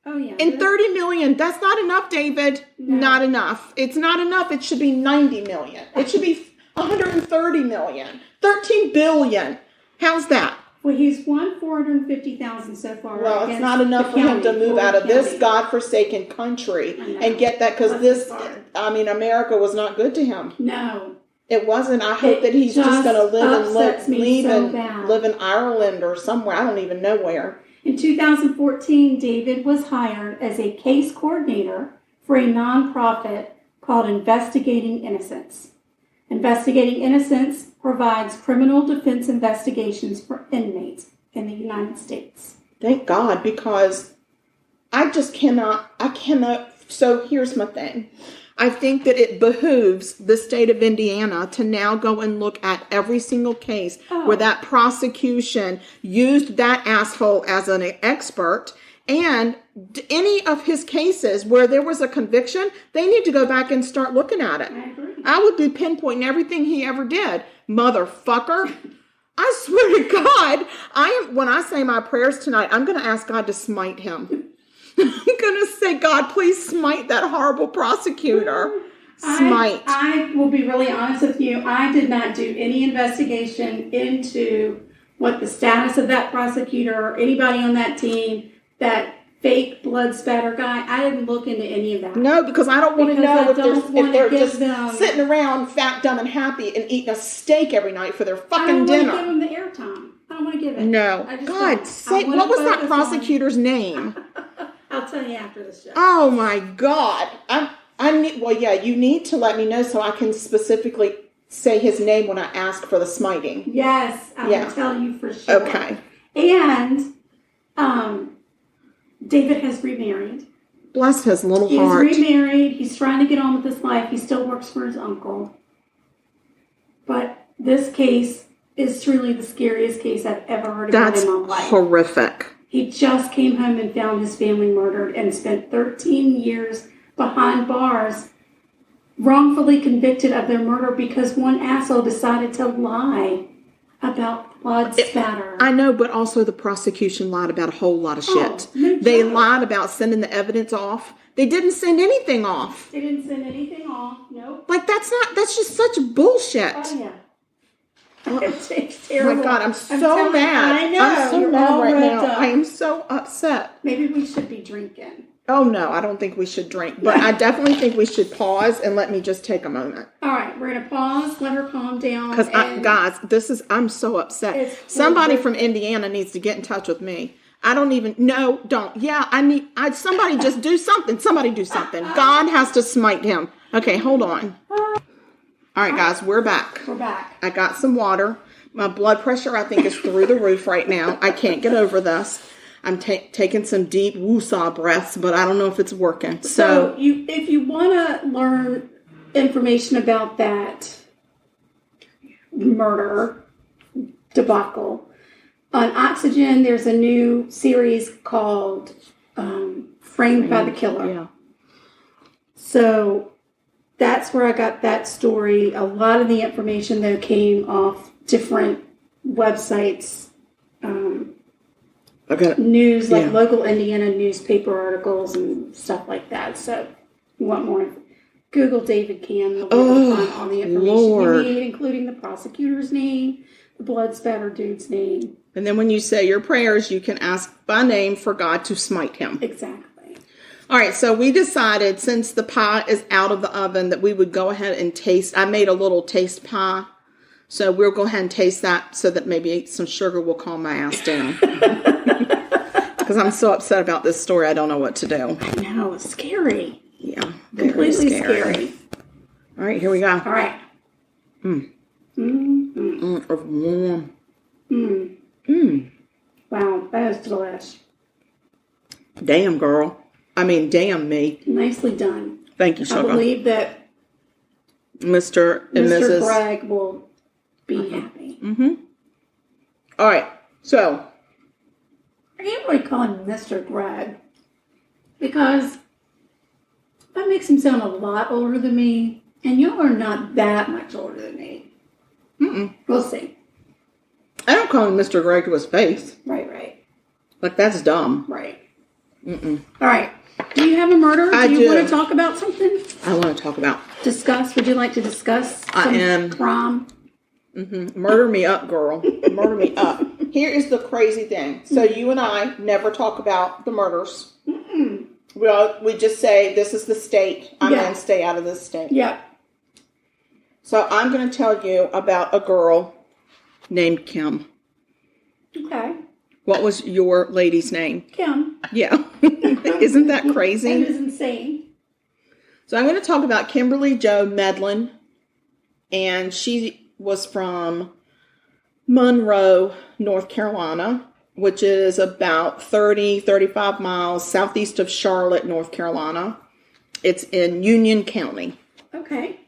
Oh, yeah. And $30 million, that's not enough, David. No. Not enough. It's not enough. It should be $90 million. It should be $130 million. $13 billion. How's that? Well, he's won $450,000 so far. Well, it's not enough for him to move out of this godforsaken country and get that, because America was not good to him. No. It wasn't. I hope that he's just going to live in Ireland or somewhere. I don't even know where. In 2014, David was hired as a case coordinator for a nonprofit called Investigating Innocence. Investigating Innocence provides criminal defense investigations for inmates in the United States. Thank God, because I cannot. So here's my thing. I think that it behooves the state of Indiana to now go and look at every single case where that prosecution used that asshole as an expert, and any of his cases where there was a conviction, they need to go back and start looking at it. I agree. I would be pinpointing everything he ever did. Motherfucker. I swear to God, when I say my prayers tonight, I'm going to ask God to smite him. I'm going to say, God, please smite that horrible prosecutor. Smite. I will be really honest with you. I did not do any investigation into what the status of that prosecutor or anybody on that team, that fake blood spatter guy. I didn't look into any of that. No, because I don't want to know if they're just sitting around fat, dumb, and happy and eating a steak every night for their fucking dinner. I don't want to give them the airtime. I don't want to give it. No. God, what was that prosecutor's name? I'll tell you after the show. Oh my God. You need to let me know so I can specifically say his name when I ask for the smiting. Yes, I will tell you for sure. Okay. And David has remarried. Bless his little heart. He's remarried. He's trying to get on with his life. He still works for his uncle. But this case is truly the scariest case I've ever heard about in my life. That's horrific. He just came home and found his family murdered and spent 13 years behind bars, wrongfully convicted of their murder because one asshole decided to lie about blood spatter. I know, but also the prosecution lied about a whole lot of shit. They lied about sending the evidence off. They didn't send anything off. They didn't send anything off. Nope. Like, that's just such bullshit. Oh, yeah. It's terrible. Oh my God, I'm so mad. I know. I'm so mad right now. I am so upset. Maybe we should be drinking. Oh, no, I don't think we should drink. But I definitely think we should pause and let me just take a moment. All right, we're going to pause, let her calm down. Because, guys, I'm so upset. Somebody from Indiana needs to get in touch with me. I don't even, no, don't. Yeah, somebody just do something. Somebody do something. God has to smite him. Okay, hold on. All right, guys, we're back. We're back. I got some water. My blood pressure, I think, is through the roof right now. I can't get over this. I'm taking some deep woo-saw breaths, but I don't know if it's working. So if you want to learn information about that murder debacle, on Oxygen, there's a new series called Framed by the Killer. Yeah. So that's where I got that story. A lot of the information, though, came off different websites, news, like local Indiana newspaper articles and stuff like that. So, you want more? Google David Camm. You'll be able to find all the information you need, including the prosecutor's name, the blood spatter dude's name. And then when you say your prayers, you can ask by name for God to smite him. Exactly. All right, so we decided, since the pie is out of the oven, that we would go ahead and taste. I made a little taste pie, so we'll go ahead and taste that so that maybe some sugar will calm my ass down. Because I'm so upset about this story, I don't know what to do. I know, it's scary. Yeah, completely scary. All right, here we go. All right. Wow, that is delish. Damn, girl. I mean, damn me. Nicely done. Thank you, sugar. I believe that Mr. and Mr. Mrs. Gregg will be happy. All right, so. I can't really call him Mr. Gregg because that makes him sound a lot older than me, and y'all are not that much older than me. We'll see. I don't call him Mr. Gregg to his face. Right. Like, that's dumb. Right. All right. Do you have a murder? I do. You want to talk about something? I want to talk about. Discuss? Would you like to discuss crime? Murder me up, girl. Murder me up. Here is the crazy thing. So you and I never talk about the murders. We just say, this is the state. I'm going to stay out of this state. Yeah. So I'm going to tell you about a girl named Kim. Okay. What was your lady's name? Kim. Yeah. Isn't that crazy? That is insane. So I'm going to talk about Kimberly Jo Medlin. And she was from Monroe, North Carolina, which is about 35 miles southeast of Charlotte, North Carolina. It's in Union County. Okay.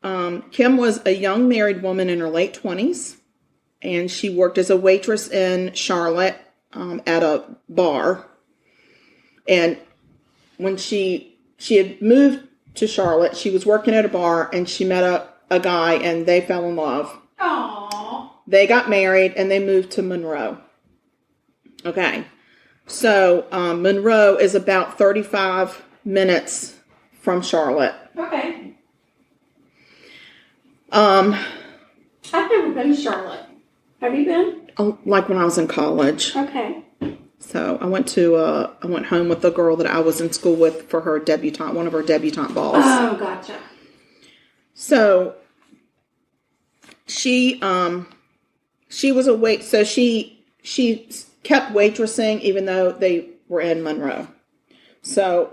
Kim was a young married woman in her late 20s, and she worked as a waitress in Charlotte at a bar. And when she had moved to Charlotte, she was working at a bar, and she met a guy, and they fell in love. Aww. They got married, and they moved to Monroe. Okay. So Monroe is about 35 minutes from Charlotte. Okay. I've never been to Charlotte. Have you been? Oh, like when I was in college. Okay. So I went home with the girl that I was in school with for her one of her debutante balls. Oh, gotcha. So she was so she kept waitressing even though they were in Monroe. So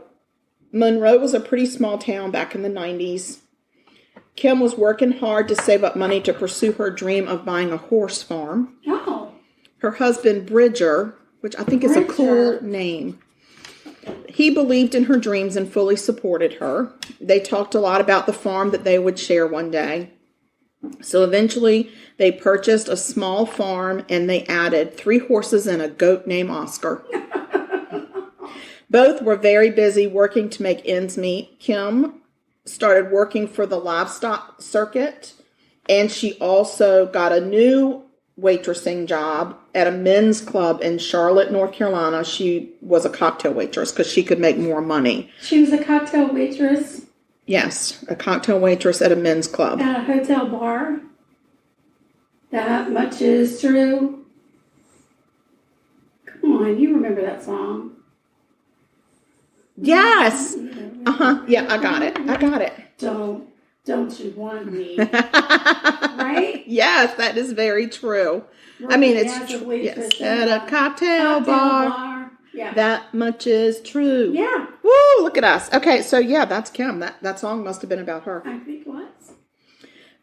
Monroe was a pretty small town back in the 90s. Kim was working hard to save up money to pursue her dream of buying a horse farm. Oh. Her husband, Bridger, which I think is a cool name, he believed in her dreams and fully supported her. They talked a lot about the farm that they would share one day. So eventually they purchased a small farm and they added 3 horses and a goat named Oscar. Both were very busy working to make ends meet. Kim started working for the livestock circuit, and she also got a new waitressing job at a men's club in Charlotte, North Carolina. She was a cocktail waitress because she could make more money. She was a cocktail waitress? Yes, a cocktail waitress at a men's club. At a hotel bar? That much is true. Come on, you remember that song. Yes. Yeah, I got it. Don't you want me? Right? Yes, that is very true. I mean, it's true. Yes, at a cocktail bar. Yeah. That much is true. Yeah. Woo, look at us. Okay, so yeah, that's Kim. That song must have been about her. I think it was.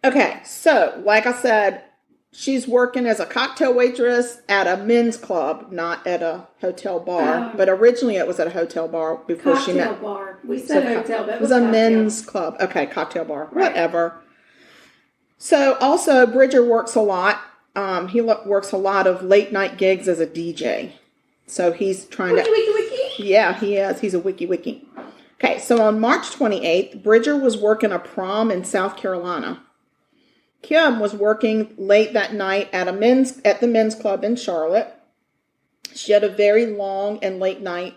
Okay, so like I said, she's working as a cocktail waitress at a men's club, not at a hotel bar. But originally it was at a hotel bar before she met. Cocktail bar. We said hotel, but it was a men's club. Okay, cocktail bar. Right. Whatever. So also, Bridger works a lot. He works a lot of late night gigs as a DJ. So he's trying wiki. Yeah, he is. He's a wiki. Okay, so on March 28th, Bridger was working a prom in South Carolina. Kim was working late that night at the men's club in Charlotte. She had a very long and late night.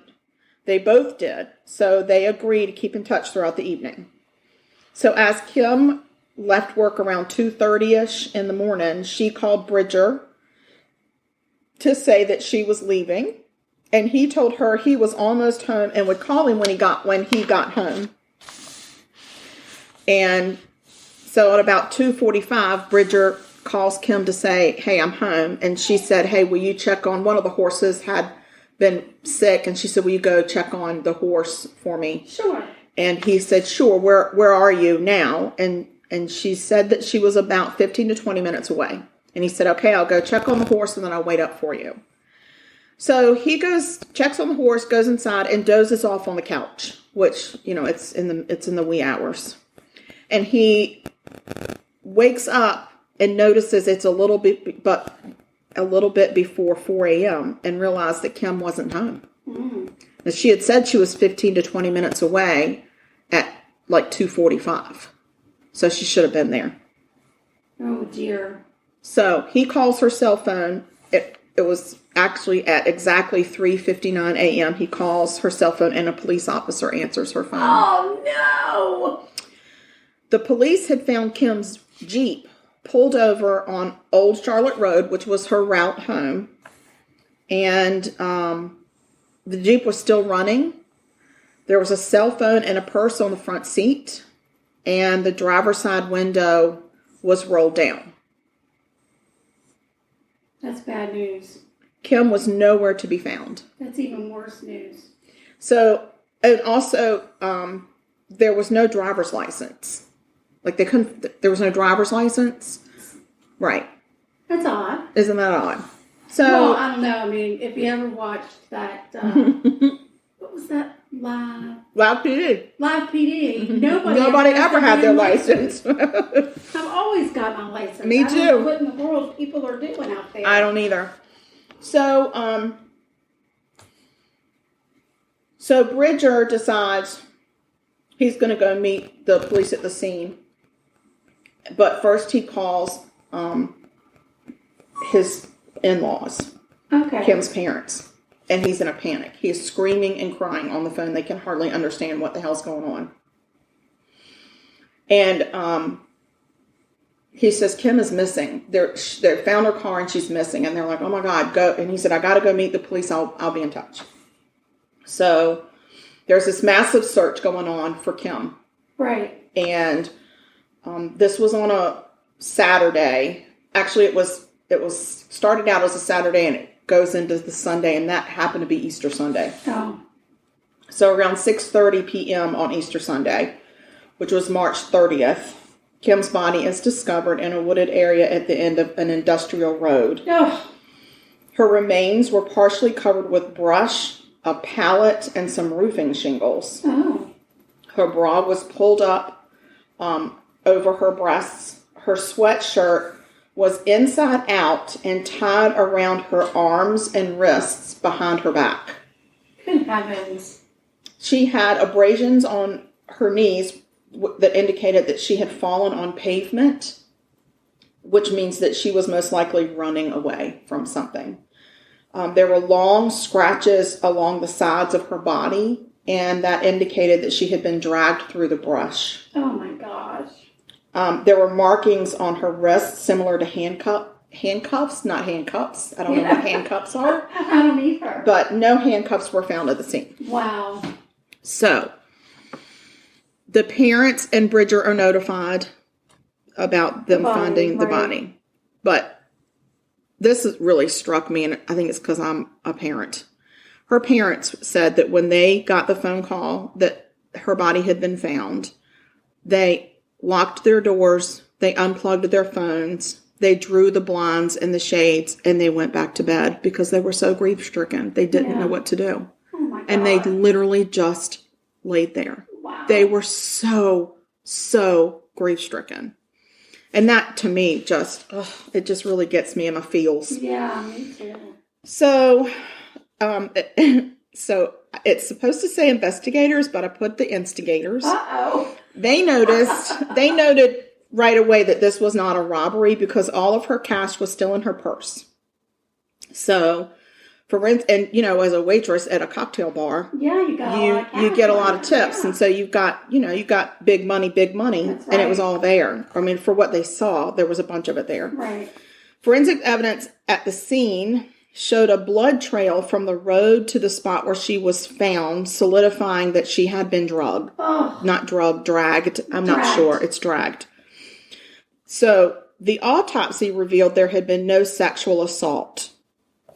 They both did, so they agreed to keep in touch throughout the evening. So as Kim left work around 2:30ish in the morning, she called Bridger to say that she was leaving. And he told her he was almost home and would call him when he got home. And so at about 2:45, Bridger calls Kim to say, hey, I'm home. And she said, hey, will you check on one of the horses had been sick? And she said, will you go check on the horse for me? Sure. And he said, sure, where are you now? And she said that she was about 15 to 20 minutes away. And he said, okay, I'll go check on the horse and then I'll wait up for you. So he goes, checks on the horse, goes inside, and dozes off on the couch, which, it's in the wee hours. And he wakes up and notices it's a little bit before 4 a.m. and realized that Kim wasn't home. Mm. And she had said she was 15 to 20 minutes away at like 2:45. So she should have been there. Oh, dear. So he calls her cell phone. It was actually at exactly 3:59 a.m. He calls her cell phone and a police officer answers her phone. Oh, no! The police had found Kim's Jeep pulled over on Old Charlotte Road, which was her route home. And the Jeep was still running. There was a cell phone and a purse on the front seat. And the driver's side window was rolled down. That's bad news. Kim was nowhere to be found. That's even worse news. So, and also, there was no driver's license. Like there was no driver's license. Right. That's odd. Isn't that odd? So, well, I don't know. I mean, if you ever watched that, what was that? Live PD. Live PD. Nobody ever had their license. I've always got my license. Me too. I don't know what in the world people are doing out there. I don't either. So, so Bridger decides he's going to go meet the police at the scene. But first he calls his in-laws, okay. Kim's parents. And he's in a panic. He's screaming and crying on the phone. They can hardly understand what the hell's going on. And he says, Kim is missing. They found her car and she's missing. And they're like, oh my God, go. And he said, I got to go meet the police. I'll be in touch. So there's this massive search going on for Kim. Right. And this was on a Saturday. Actually, it was started out as a Saturday and it goes into the Sunday, and that happened to be Easter Sunday. Oh. So around 6:30 p.m. on Easter Sunday, which was March 30th, Kim's body is discovered in a wooded area at the end of an industrial road. Oh. Her remains were partially covered with brush, a pallet, and some roofing shingles. Oh. Her bra was pulled up over her breasts. Her sweatshirt was inside out and tied around her arms and wrists behind her back. Good heavens. She had abrasions on her knees that indicated that she had fallen on pavement, which means that she was most likely running away from something. There were long scratches along the sides of her body, and that indicated that she had been dragged through the brush. Oh my gosh. There were markings on her wrists similar to handcuffs, not handcuffs. I don't know what handcuffs are. I don't either. But no handcuffs were found at the scene. Wow. So, the parents and Bridger are notified about them finding the body. But this really struck me, and I think it's because I'm a parent. Her parents said that when they got the phone call that her body had been found, they locked their doors, they unplugged their phones, they drew the blinds and the shades, and they went back to bed because they were so grief-stricken. They didn't know what to do. Oh my God. And they literally just laid there. Wow. They were so grief-stricken. And that, to me, it just really gets me in my feels. Yeah, me too. So, So it's supposed to say investigators, but I put the instigators. Uh-oh. They noted right away that this was not a robbery because all of her cash was still in her purse. So, and as a waitress at a cocktail bar, you get a lot of tips, and so you got big money, That's right. and it was all there. I mean, for what they saw, there was a bunch of it there. Right. Forensic evidence at the scene showed a blood trail from the road to the spot where she was found, solidifying that she had been drugged. Oh. Not drugged, dragged. I'm not sure. It's dragged. So the autopsy revealed there had been no sexual assault.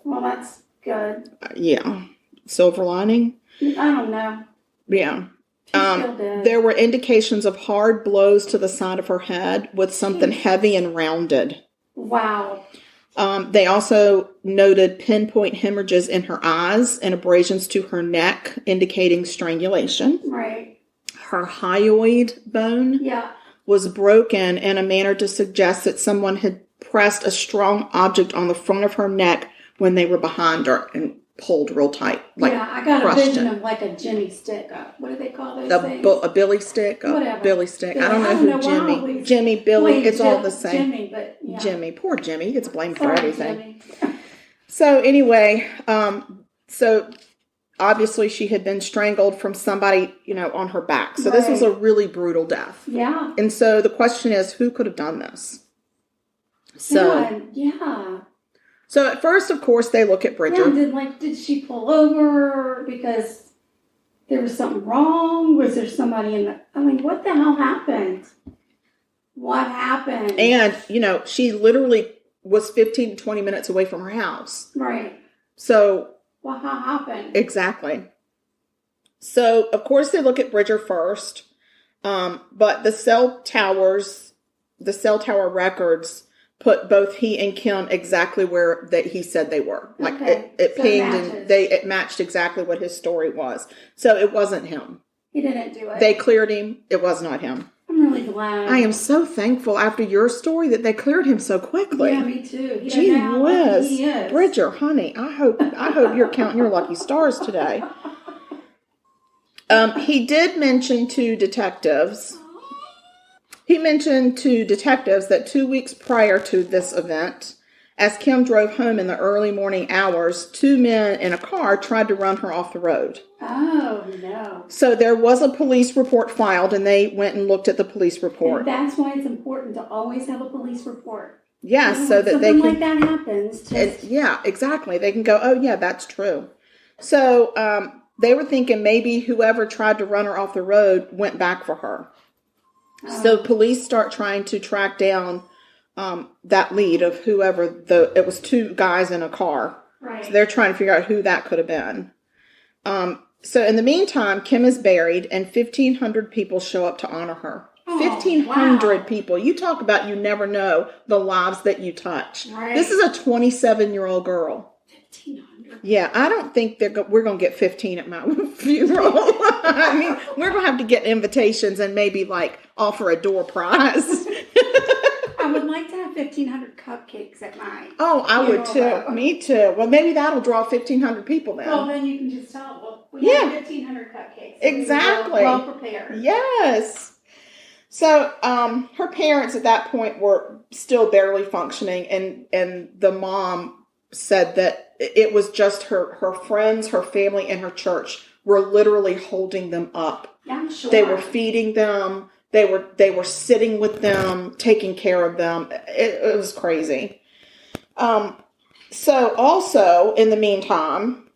Well, that's good. Yeah. Silver lining? I don't know. Yeah. She's still dead. There were indications of hard blows to the side of her head with something heavy and rounded. Wow. They also noted pinpoint hemorrhages in her eyes and abrasions to her neck, indicating strangulation. Right. Her hyoid bone was broken in a manner to suggest that someone had pressed a strong object on the front of her neck when they were behind her and pulled real tight. I got a vision of like a Jimmy stick. What do they call those things? A Billy stick? Whatever. Billy stick. I don't know who Jimmy, Billy, it's all the same. Jimmy, but yeah. Jimmy. Poor Jimmy. He gets blamed for everything. Jimmy. So anyway, so obviously she had been strangled from somebody, on her back. So this was a really brutal death. Yeah. And so the question is, who could have done this? So, So at first, of course, they look at Bridger. Yeah, did she pull over because there was something wrong? Was there somebody what the hell happened? What happened? And, she literally was 15 to 20 minutes away from her house. Right. So. What happened? Exactly. So, of course, they look at Bridger first. But the cell tower records put both he and Kim exactly where that he said they were. It pinged and it matched exactly what his story was. So it wasn't him. He didn't do it. They cleared him. It was not him. I'm really glad. I am so thankful after your story that they cleared him so quickly. Yeah, me too. Gee whiz. Bridger, honey, I hope you're counting your lucky stars today. He did mention to detectives. He mentioned to detectives that 2 weeks prior to this event, as Kim drove home in the early morning hours, 2 men in a car tried to run her off the road. Oh, no. So there was a police report filed, and they went and looked at the police report. And that's why it's important to always have a police report. Yes, so that they can... Something like that happens. Yeah, exactly. They can go, oh, yeah, that's true. So they were thinking maybe whoever tried to run her off the road went back for her. So police start trying to track down that lead of whoever it was 2 guys in a car. Right. So they're trying to figure out who that could have been. So in the meantime, Kim is buried and 1,500 people show up to honor her. 1,500 people. You talk about you never know the lives that you touch. Right. This is a 27-year-old girl. 1,500. Yeah, I don't think we're going to get 15 at my funeral. I mean, we're going to have to get invitations and maybe offer a door prize. I would like to have 1,500 cupcakes at my Oh, I would too. Me too. Well, maybe that'll draw 1,500 people then. Well, then you can just tell, we have 1,500 cupcakes. Exactly. Well prepared. Yes. So her parents at that point were still barely functioning, and the mom said that it was just her friends, her family, and her church were literally holding them up. Yeah, I'm sure. They were feeding them. They were sitting with them, taking care of them. It was crazy. So also, in the meantime,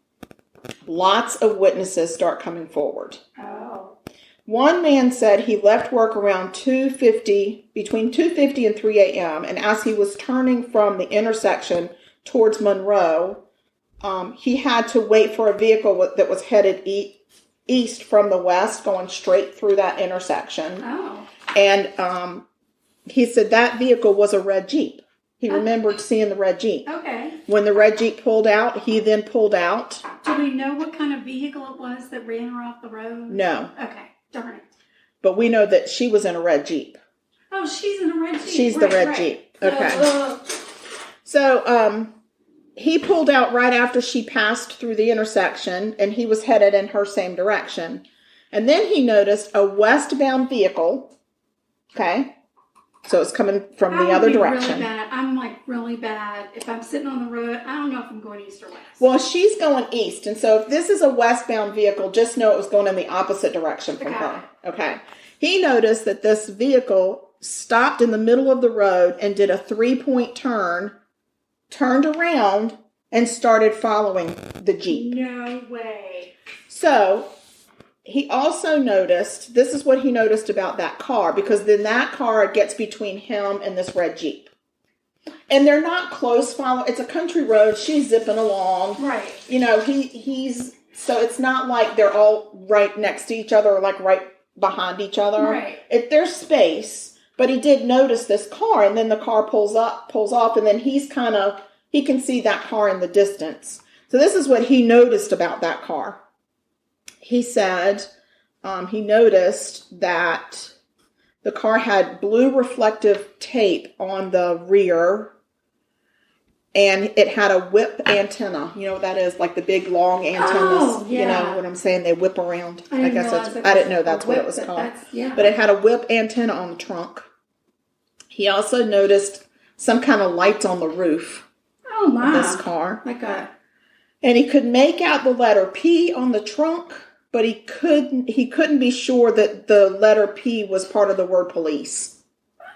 lots of witnesses start coming forward. Oh. One man said he left work around between 2:50 and 3 a.m. And as he was turning from the intersection towards Monroe, he had to wait for a vehicle that was headed east from the west, going straight through that intersection. Oh. And he said that vehicle was a red Jeep. He remembered seeing the red Jeep. Okay. When the red Jeep pulled out, he then pulled out. Do we know what kind of vehicle it was that ran her off the road? No. Okay. Darn it. But we know that she was in a red Jeep. Oh, she's in a red Jeep. She's the red Jeep. Okay. So, he pulled out right after she passed through the intersection, and he was headed in her same direction. And then he noticed a westbound vehicle. Okay. So it's coming from the other direction. Really bad. I'm like really bad. If I'm sitting on the road, I don't know if I'm going east or west. Well, she's going east. And so if this is a westbound vehicle, just know it was going in the opposite direction from her. Okay. He noticed that this vehicle stopped in the middle of the road and did a 3-point turn, turned around, and started following the Jeep. No way. So he also noticed, this is what he noticed about that car, because then that car gets between him and this red Jeep. And they're not close follow. It's a country road. She's zipping along. Right. You know, he's, so it's not like they're all right next to each other or like right behind each other. Right. There's space, but he did notice this car, and then the car pulls off, and then he can see that car in the distance. So this is what he noticed about that car. He said he noticed that the car had blue reflective tape on the rear, and it had a whip antenna. You know what that is? Like the big long antennas. Oh, yeah. You know what I'm saying? They whip around. I didn't know that's what it was called. Yeah. But it had a whip antenna on the trunk. He also noticed some kind of lights on the roof of this car. And he could make out the letter P on the trunk, but he couldn't be sure that the letter P was part of the word police.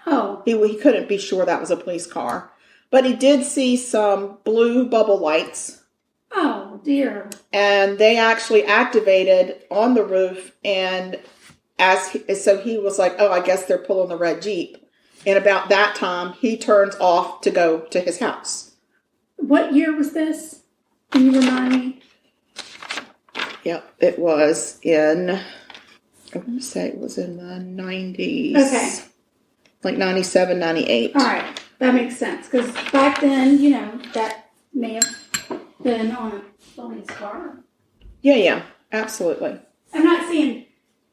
Oh. He couldn't be sure that was a police car. But he did see some blue bubble lights. Oh, dear. And they actually activated on the roof, and so he was like, oh, I guess they're pulling the red Jeep. And about that time, he turns off to go to his house. What year was this? Can you remind me? Yep, it was in, I want to say it was in the 90s. Okay. Like 97, 98. All right. That makes sense. Because back then, you know, that may have been on somebody's car. Yeah, absolutely. I'm not saying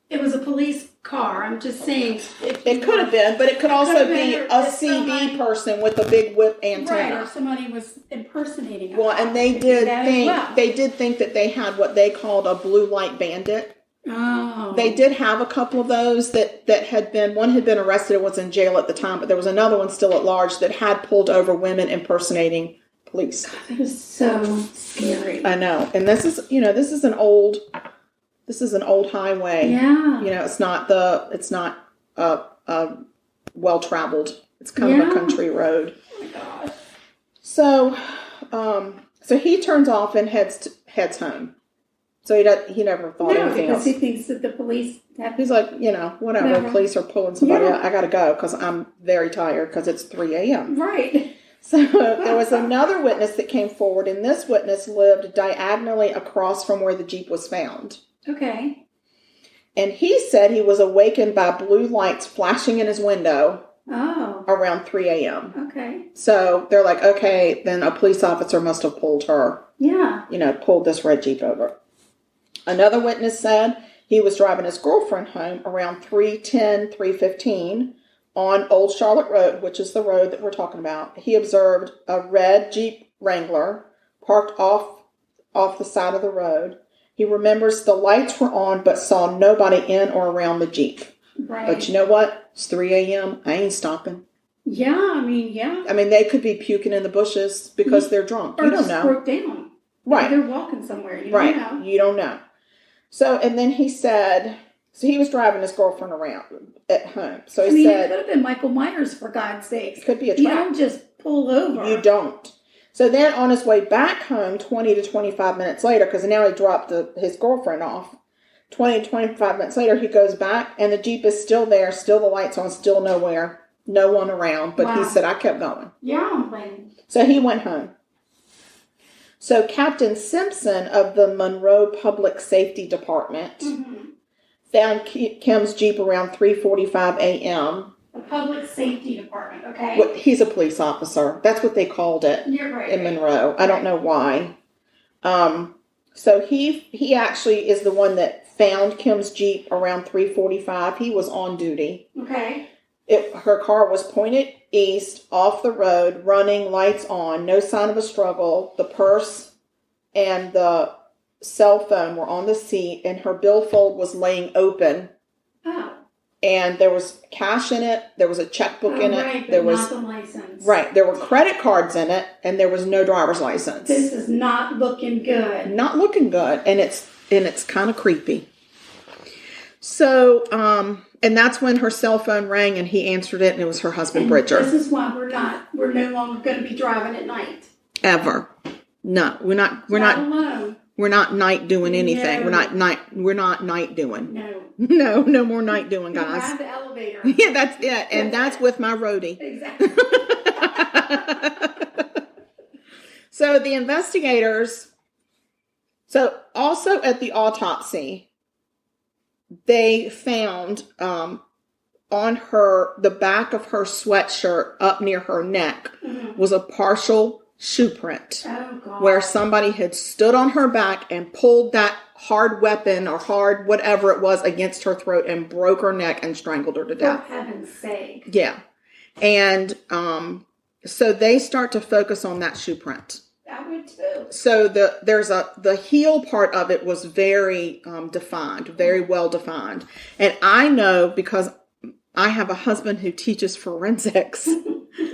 it was a police car. I'm just saying. It could have been, but it could also be a CB person with a big whip antenna. Right, or somebody was impersonating a Well, cop. and they did think that they had what they called a blue light bandit. Oh. They did have a couple of those that had been, one had been arrested and was in jail at the time, but there was another one still at large that had pulled over women impersonating police. God, that is so scary. I know. And this is an old highway. Yeah. You know, it's not well traveled. It's kind of a country road. Oh my gosh. So he turns off and heads home. So he never thought anything else. He thinks that the police He's like, whatever. Police are pulling somebody out. I got to go because I'm very tired because it's 3 a.m. Right. So there was another witness that came forward, and this witness lived diagonally across from where the Jeep was found. Okay. And he said he was awakened by blue lights flashing in his window around 3 a.m. Okay. So they're like, okay, then a police officer must have pulled her. Yeah. Pulled this red Jeep over. Another witness said he was driving his girlfriend home around 3:10, 3:15 on Old Charlotte Road, which is the road that we're talking about. He observed a red Jeep Wrangler parked off the side of the road. He remembers the lights were on, but saw nobody in or around the Jeep. Right. But you know what? It's 3 a.m. I ain't stopping. Yeah, I mean, they could be puking in the bushes because they're drunk. You don't know. Or just broke down. Right. They're walking somewhere. You right. don't know. You don't know. So, and then he said, so he was driving his girlfriend around at home. So he said, it could have been Michael Myers, for God's sake. Could be a trap. You don't just pull over. You don't. So then on his way back home, 20 to 25 minutes later, because now he dropped his girlfriend off, 20 to 25 minutes later, he goes back, and the Jeep is still there, still the lights on, still nowhere, no one around. But he said, I kept going. Yeah, I'm playing. So he went home. So Captain Simpson of the Monroe Public Safety Department found Kim's Jeep around 3:45 a.m. The Public Safety Department, okay? Well, he's a police officer. That's what they called it. You're right. In Monroe. I don't know why. So he actually is the one that found Kim's Jeep around 3:45. He was on duty. Okay. Her car was pointed east, off the road, running, lights on, no sign of a struggle. The purse and the cell phone were on the seat, and her billfold was laying open. Oh. And there was cash in it. There was a checkbook in it. Right, there but was not the license. Right. There were credit cards in it, and there was no driver's license. This is not looking good. Not looking good, and it's kind of creepy. So, and that's when her cell phone rang, and he answered it, and it was her husband, Bridger. This is why we're no longer going to be driving at night. Ever. No, we're not alone. We're not night doing anything. No. We're not night doing. No. No more night doing, guys. Ride the elevator. Yeah, that's it. And that's with my roadie. Exactly. So the investigators, also at the autopsy, they found on the back of her sweatshirt up near her neck was a partial shoe print. Oh, God. Where somebody had stood on her back and pulled that hard weapon or hard whatever it was against her throat and broke her neck and strangled her to death. For heaven's sake. Yeah. And so they start to focus on that shoe print. I would too. So the heel part of it was very defined, very well defined. And I know because I have a husband who teaches forensics.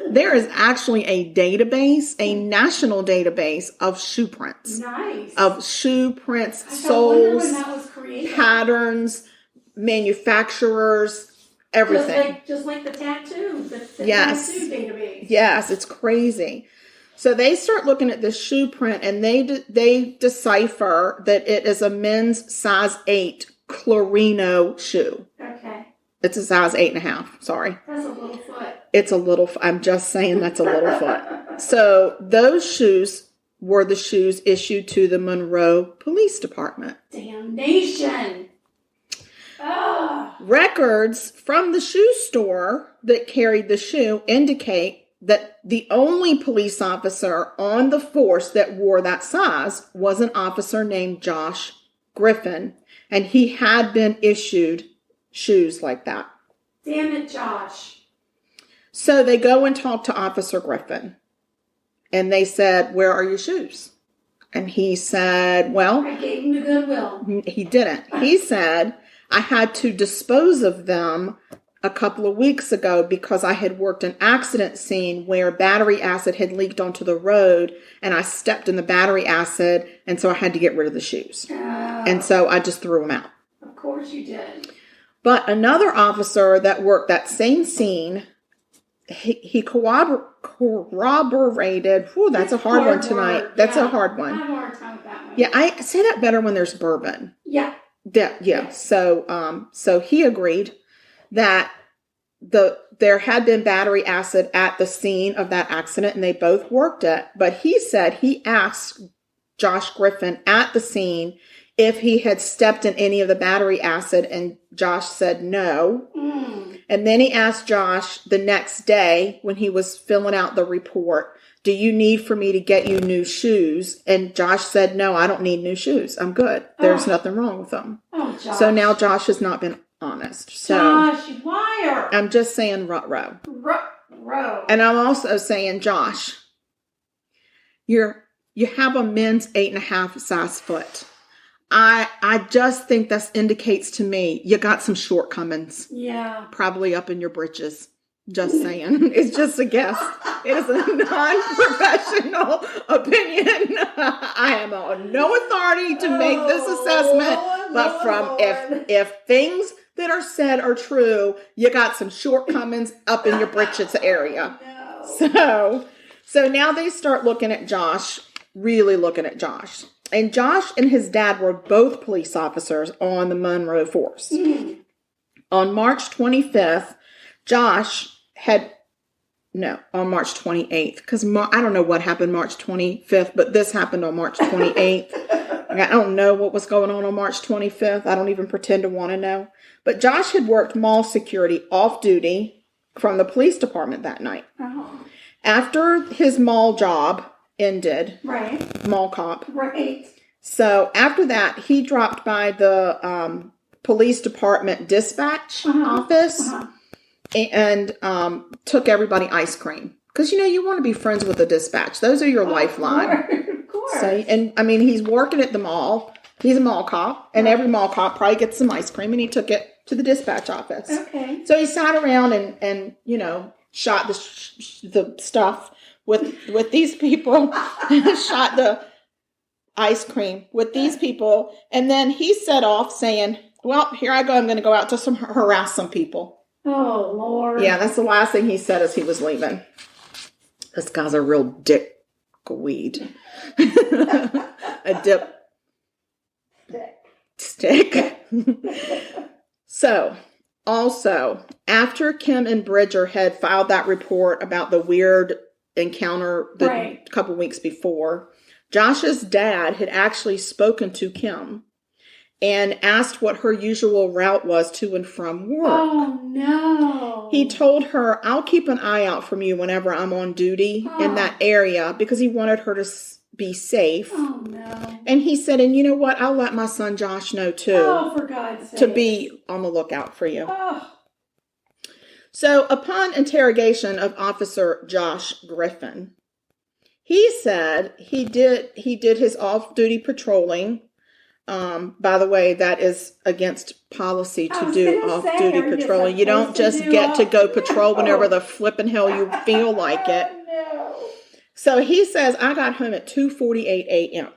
There is actually a database, a national database of shoe prints. Nice. Of shoe prints, I wonder when soles, that was created. patterns, manufacturers, everything. Just like the tattoo, the Yes. tattoo database. Yes, it's crazy. So they start looking at this shoe print, and they decipher that it is a men's size 8 Clarino shoe. Okay. It's a size 8.5. Sorry. That's a little foot. It's a little, I'm just saying that's a little foot. So those shoes were the shoes issued to the Monroe Police Department. Damnation. Ugh. Records from the shoe store that carried the shoe indicate that the only police officer on the force that wore that size was an officer named Josh Griffin, and he had been issued shoes like that. Damn it, Josh. So they go and talk to Officer Griffin, and they said, "Where are your shoes?" And he said, "Well," I gave him the goodwill. he didn't. He said, "I had to dispose of them a couple of weeks ago because I had worked an accident scene where battery acid had leaked onto the road, and I stepped in the battery acid, and so I had to get rid of the shoes. And so I just threw them out." Of course you did. But another officer that worked that same scene, he corroborated. Whew, that's a hard one tonight. That's a hard one. I have a hard time with that one. Yeah, I say that better when there's bourbon. Yeah. Yeah. So he agreed that there had been battery acid at the scene of that accident, and they both worked it. But he said he asked Josh Griffin at the scene if he had stepped in any of the battery acid, and Josh said no. And then he asked Josh the next day when he was filling out the report, "Do you need for me to get you new shoes?" And Josh said, "No, I don't need new shoes. I'm good. There's nothing wrong with them." Oh, Josh. So now Josh has not been honest. So Josh, you liar. I'm just saying ruh-roh. Ruh-roh. And I'm also saying, Josh, you have a men's 8.5 size foot. I just think that indicates to me you got some shortcomings. Yeah. Probably up in your britches. Just saying. It's just a guess. It is a non-professional opinion. I am on no authority to make this assessment. But from if things that are said are true, you got some shortcomings up in your britches area. No. So now they start looking at Josh, really looking at Josh. And Josh and his dad were both police officers on the Monroe force. On March 25th, on March 28th, because I don't know what happened March 25th, but this happened on March 28th. I don't know what was going on March 25th. I don't even pretend to want to know. But Josh had worked mall security off duty from the police department that night. Oh. After his mall job ended, Right. Mall cop. Right. So after that, he dropped by the police department dispatch office and took everybody ice cream. Because, you want to be friends with the dispatch. Those are your lifeline. Of course. So, and, he's working at the mall. He's a mall cop. And every mall cop probably gets some ice cream. And he took it to the dispatch office. Okay. So he sat around and shot the stuff with these people. Shot the ice cream with these people. And then he set off saying, well, here I go. I'm going to go out to harass some people. Oh, Lord. Yeah, that's the last thing he said as he was leaving. This guy's a real dickweed. A dip stick. So, also, after Kim and Bridger had filed that report about the weird encounter a couple weeks before, Josh's dad had actually spoken to Kim and asked what her usual route was to and from work. Oh, no. He told her, I'll keep an eye out from you whenever I'm on duty in that area, because he wanted her to be safe. Oh, no. And he said, and you know what? I'll let my son Josh know, too. Oh, for God's sake. To be on the lookout for you. Oh. So, upon interrogation of Officer Josh Griffin, he said he did his off-duty patrolling. By the way, that is against policy to do off-duty patrolling. You don't just get to go patrol whenever the flipping hell you feel like it. No. So he says, I got home at 2:48 a.m.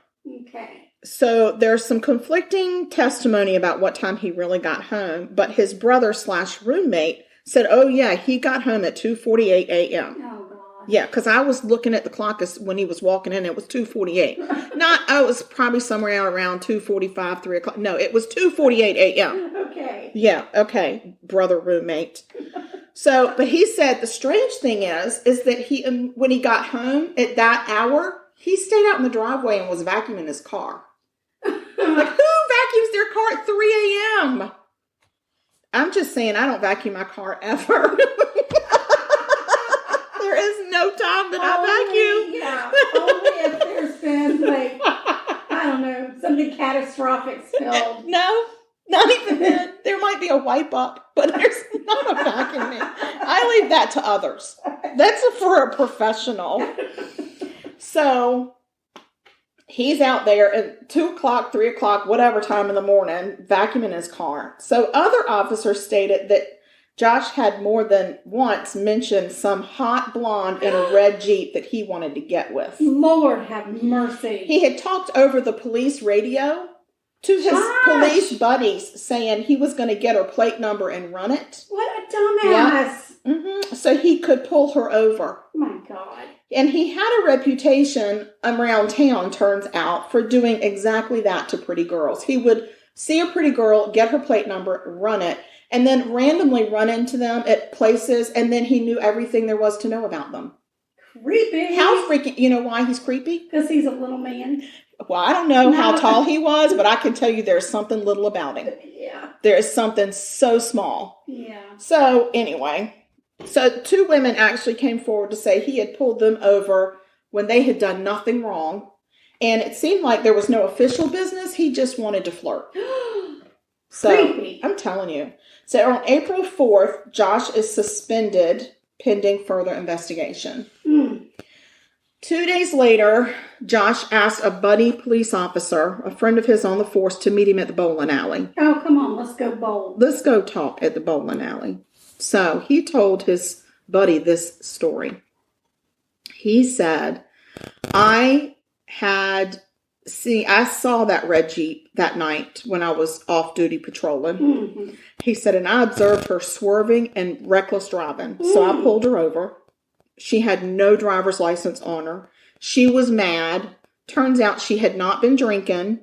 Okay. So there's some conflicting testimony about what time he really got home, but his brother/roommate said, oh yeah, he got home at 2:48 a.m. Oh, God. Yeah, because I was looking at the clock when he was walking in. It was 2:48. It was probably somewhere around 2:45, 3 o'clock. No, it was 2:48 a.m. Okay. Yeah, okay, brother roommate. So, but he said the strange thing is that when he got home at that hour, he stayed out in the driveway and was vacuuming his car. Like, who vacuums their car at 3 a.m.? I'm just saying I don't vacuum my car ever. There is no time that I vacuum. Yeah, only if there's been, I don't know, something catastrophic spilled. No, not even then. There might be a wipe up, but there's not a vacuuming. I leave that to others. That's for a professional. So he's out there at 2 o'clock, 3 o'clock, whatever time in the morning, vacuuming his car. So other officers stated that Josh had more than once mentioned some hot blonde in a red Jeep that he wanted to get with. Lord have mercy. He He had talked over the police radio to his police buddies, saying he was going to get her plate number and run it. What a dumbass. Yeah. So he could pull her over. Oh, my God. And he had a reputation around town, turns out, for doing exactly that to pretty girls. He would see a pretty girl, get her plate number, run it, and then randomly run into them at places, and then he knew everything there was to know about them. Creepy. How freaking, you know why he's creepy? Because he's a little man. Well, I don't know how tall he was, but I can tell you there's something little about him. Yeah. There is something so small. Yeah. So anyway, so 2 women actually came forward to say he had pulled them over when they had done nothing wrong. And it seemed like there was no official business. He just wanted to flirt. So Creepy. I'm telling you. So on April 4th, Josh is suspended pending further investigation. 2 days later, Josh asked a buddy police officer, a friend of his on the force, to meet him at the bowling alley. Oh, come on. Let's go bowl. Let's go talk at the bowling alley. So he told his buddy this story. He said, I saw that red Jeep that night when I was off-duty patrolling. Mm-hmm. He said, and I observed her swerving and reckless driving. So I pulled her over. She had no driver's license on her. She was mad. Turns out she had not been drinking.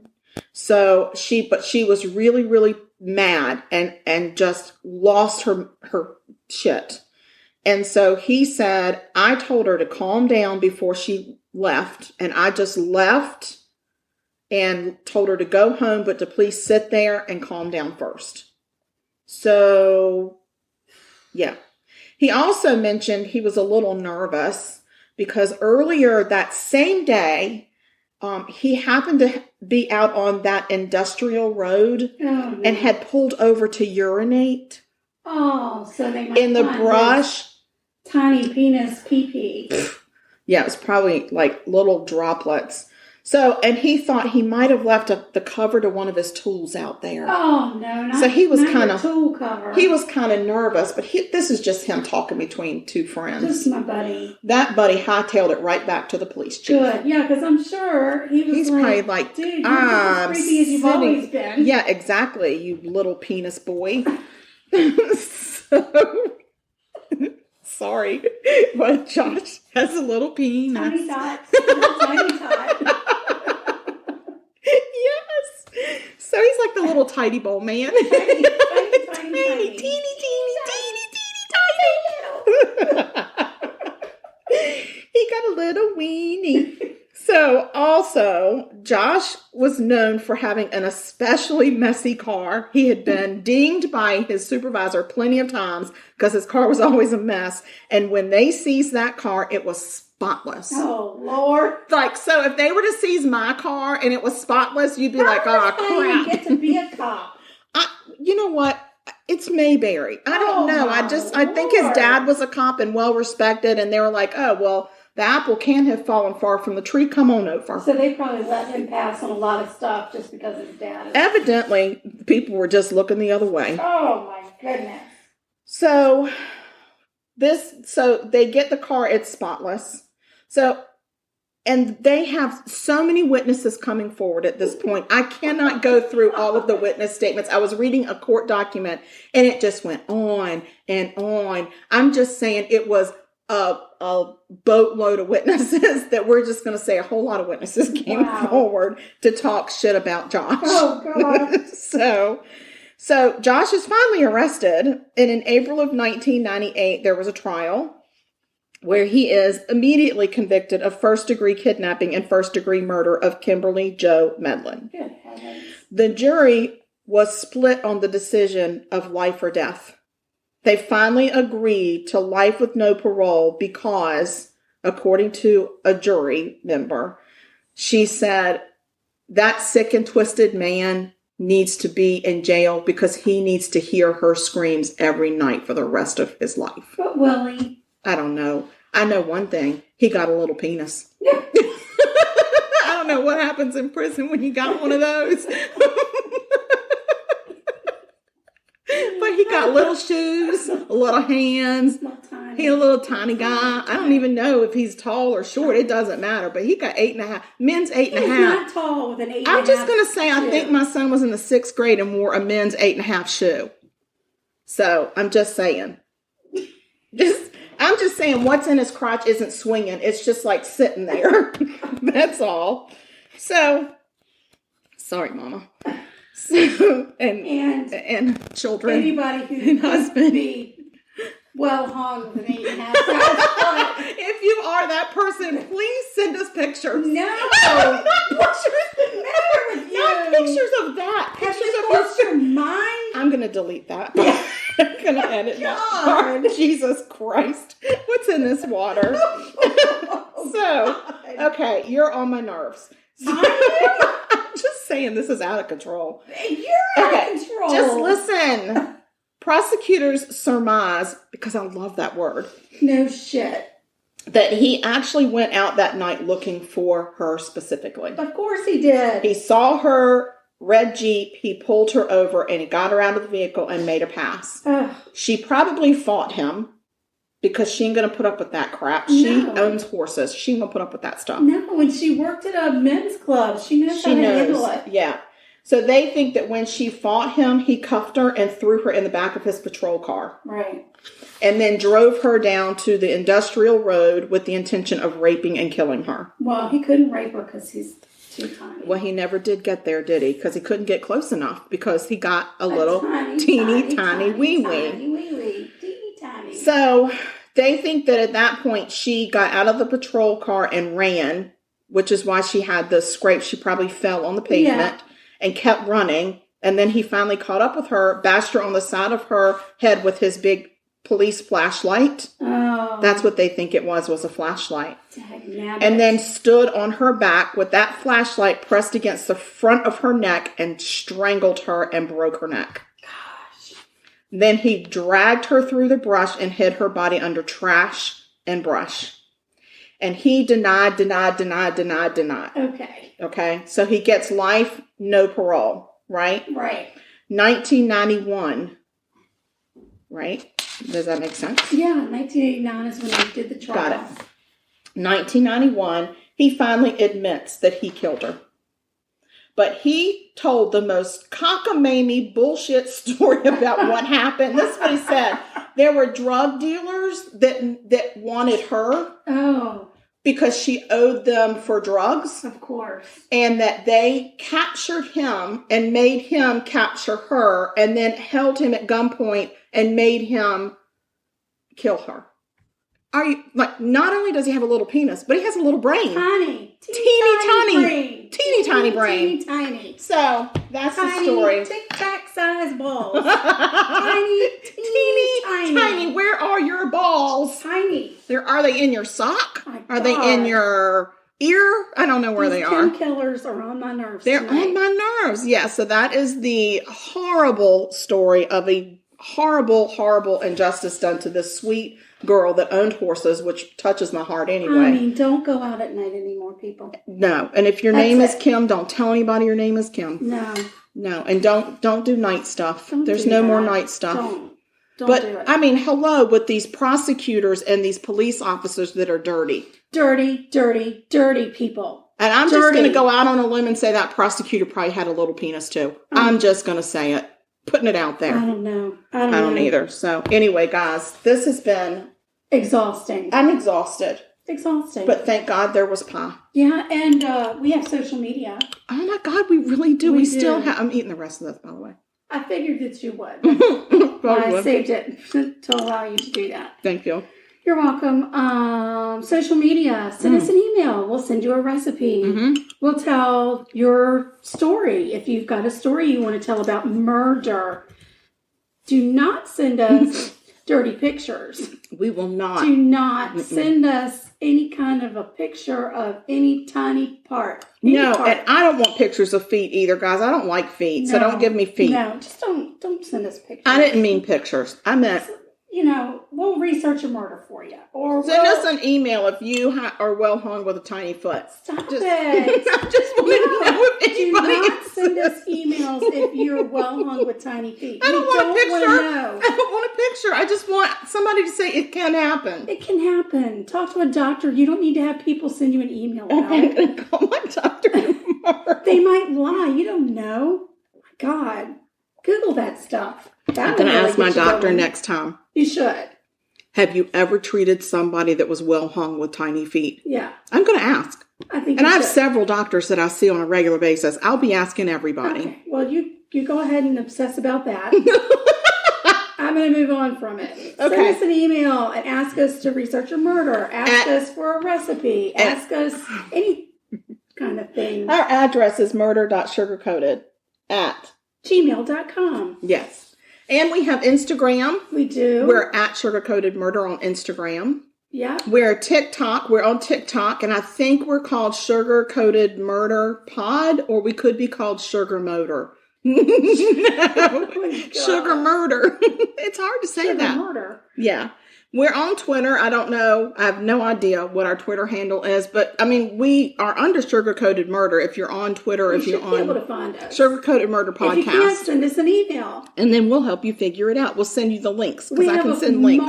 But she was really, really mad and just lost her shit. And so he said, I told her to calm down before she left. And I just left and told her to go home, but to please sit there and calm down first. So, yeah. He also mentioned he was a little nervous because earlier that same day, he happened to be out on that industrial road and had pulled over to urinate. Oh, so they might in the find brush. Tiny penis pee-pee. Yeah, it was probably like little droplets. So, and he thought he might have left the cover to one of his tools out there. Oh no! So he was kind of tool cover. He was kind of nervous, but this is just him talking between two friends. Just my buddy. That buddy hightailed it right back to the police chief. Good, yeah, because I'm sure he's probably like, dude, you're as creepy as you've always been. Yeah, exactly. You little penis boy. So, sorry, but Josh has a little penis. Tiny tot. Tiny tot. Yes. So he's like the little tidy bowl man. Tiny, teeny, tiny. He got a little weenie. So also, Josh was known for having an especially messy car. He had been dinged by his supervisor plenty of times because his car was always a mess. And when they seized that car, it was spotless. Oh, Lord. Like, so if they were to seize my car and it was spotless, you'd be like, oh, crap. You get to be a cop. You know what? It's Mayberry. I don't know. I think his dad was a cop and well respected. And they were like, oh, well, the apple can't have fallen far from the tree. Come on over. So they probably let him pass on a lot of stuff just because his dad is... Evidently, people were just looking the other way. Oh, my goodness. So they get the car. It's spotless. And they have so many witnesses coming forward at this point. I cannot go through all of the witness statements. I was reading a court document and it just went on and on. I'm just saying it was a boatload of witnesses that we're just going to say a whole lot of witnesses came forward to talk shit about Josh. Oh, God. So Josh is finally arrested. And in April of 1998, there was a trial where he is immediately convicted of first-degree kidnapping and first-degree murder of Kimberly Jo Medlin. Good heavens. The jury was split on the decision of life or death. They finally agreed to life with no parole because, according to a jury member, she said, that sick and twisted man needs to be in jail because he needs to hear her screams every night for the rest of his life. But Willie... I don't know. I know one thing. He got a little penis. I don't know what happens in prison when you got one of those. But he got little shoes, little hands. He's a little tiny guy. I don't even know if he's tall or short. It doesn't matter. But he got 8.5. Men's 8.5. He's not tall with an 8.5. I'm just going to say, I think my son was in the 6th grade and wore a men's 8.5 shoe. So I'm just saying. I'm just saying what's in his crotch isn't swinging. It's just like sitting there. That's all. So, sorry, Mama. So, and children. Anybody who husband be well hung with an 8.5. If you are that person, please send us pictures. No. What's the matter with you? Not pictures of that. Pictures of your mind. I'm going to delete that. I'm going to edit that part. Jesus Christ. What's in this water? Okay, you're on my nerves. I'm just saying this is out of control. You're out of control. Just listen. Prosecutors surmise, because I love that word. No shit. That he actually went out that night looking for her specifically. Of course he did. He saw her red Jeep, he pulled her over, and he got her out of the vehicle and made a pass. Ugh. She probably fought him because she ain't going to put up with that crap. No. She owns horses. She ain't going to put up with that stuff. No, when she worked at a men's club, she knows how to handle it. Yeah. So they think that when she fought him, he cuffed her and threw her in the back of his patrol car. Right. And then drove her down to the industrial road with the intention of raping and killing her. Well, he couldn't rape her because he's too tiny. Well, he never did get there, did he? Because he couldn't get close enough because he got a little teeny tiny wee-wee. So they think that at that point she got out of the patrol car and ran, which is why she had the scrape. She probably fell on the pavement and kept running. And then he finally caught up with her, bashed her on the side of her head with his big police flashlight. Oh. That's what they think it was a flashlight. And then stood on her back with that flashlight pressed against the front of her neck and strangled her and broke her neck. Gosh. Then he dragged her through the brush and hid her body under trash and brush. And he denied. Okay. So he gets life, no parole, right? Right. 1991, right? Does that make sense? Yeah, 1989 is when he did the trial. Got it. 1991, he finally admits that he killed her. But he told the most cockamamie bullshit story about what happened. This is what he said. There were drug dealers that wanted her. Oh. Because she owed them for drugs. Of course. And that they captured him and made him capture her and then held him at gunpoint and made him kill her. Are you, like, not only does he have a little penis, but he has a little brain. Teeny tiny brain. So, that's the story. Tic-tac size balls. Tiny. Where are your balls? Tiny. Are they in your sock? Are they in your ear? I don't know where they are. Killers are on my nerves. They're on my nerves. Yeah, so that is the horrible story of a horrible injustice done to this sweet girl that owned horses, which touches my heart anyway. I mean, don't go out at night anymore, people. No, and if your name is Kim, don't tell anybody your name is Kim. No, and don't do night stuff. There's no more night stuff. Don't but, do it. I mean, hello, with these prosecutors and these police officers that are dirty. Dirty people. And I'm just going to go out on a limb and say that prosecutor probably had a little penis too. I'm just going to say it. Putting it out there. I don't know. I don't either. So anyway, guys, this has been exhausting. I'm exhausted. Exhausting. But thank God there was pie. Yeah, and we have social media. Oh my God, we really do. We still have. I'm eating the rest of this, by the way. I figured that you would. I saved it to allow you to do that. Thank you. You're welcome. Social media. Send us an email. We'll send you a recipe. We'll tell your story. If you've got a story you want to tell about murder, do not send us dirty pictures. We will not. Do not send us any kind of a picture of any tiny part. And I don't want pictures of feet either, guys. I don't like feet, so don't give me feet. No, just don't send us pictures. I didn't mean pictures. I meant... we'll research a murder for you. Or send us an email if you are well hung with a tiny foot. Stop it. I just want to know if anybody do not send us emails if you're well hung with tiny feet. I don't want a picture. I don't want a picture. I just want somebody to say it can happen. It can happen. Talk to a doctor. You don't need to have people send you an email about it. I'm going to call my doctor tomorrow. They might lie. You don't know. My God. Google that stuff. I'm going to ask my doctor next time. You should. Have you ever treated somebody that was well hung with tiny feet? Yeah. I'm going to ask. I think and I have several doctors that I see on a regular basis. I'll be asking everybody. Okay. Well, you go ahead and obsess about that. I'm going to move on from it. Okay. Send us an email and ask us to research a murder. Ask us for a recipe. Ask us any kind of thing. Our address is murder.sugarcoated@gmail.com. Yes. And we have Instagram. We do. We're at Sugarcoated Murder on Instagram. Yeah. We're TikTok. We're on TikTok. And I think we're called Sugar Coated Murder Pod, or we could be called Sugar Motor. No. Oh Sugar Murder. It's hard to say that. Sugar Murder. Yeah. We're on Twitter. I don't know. I have no idea what our Twitter handle is, but I mean, we are under Sugar Coated Murder. If you're on Twitter, if you're on able to find us. Sugar Coated Murder Podcast. If you can't, send us an email. And then we'll help you figure it out. We'll send you the links because I can send links. A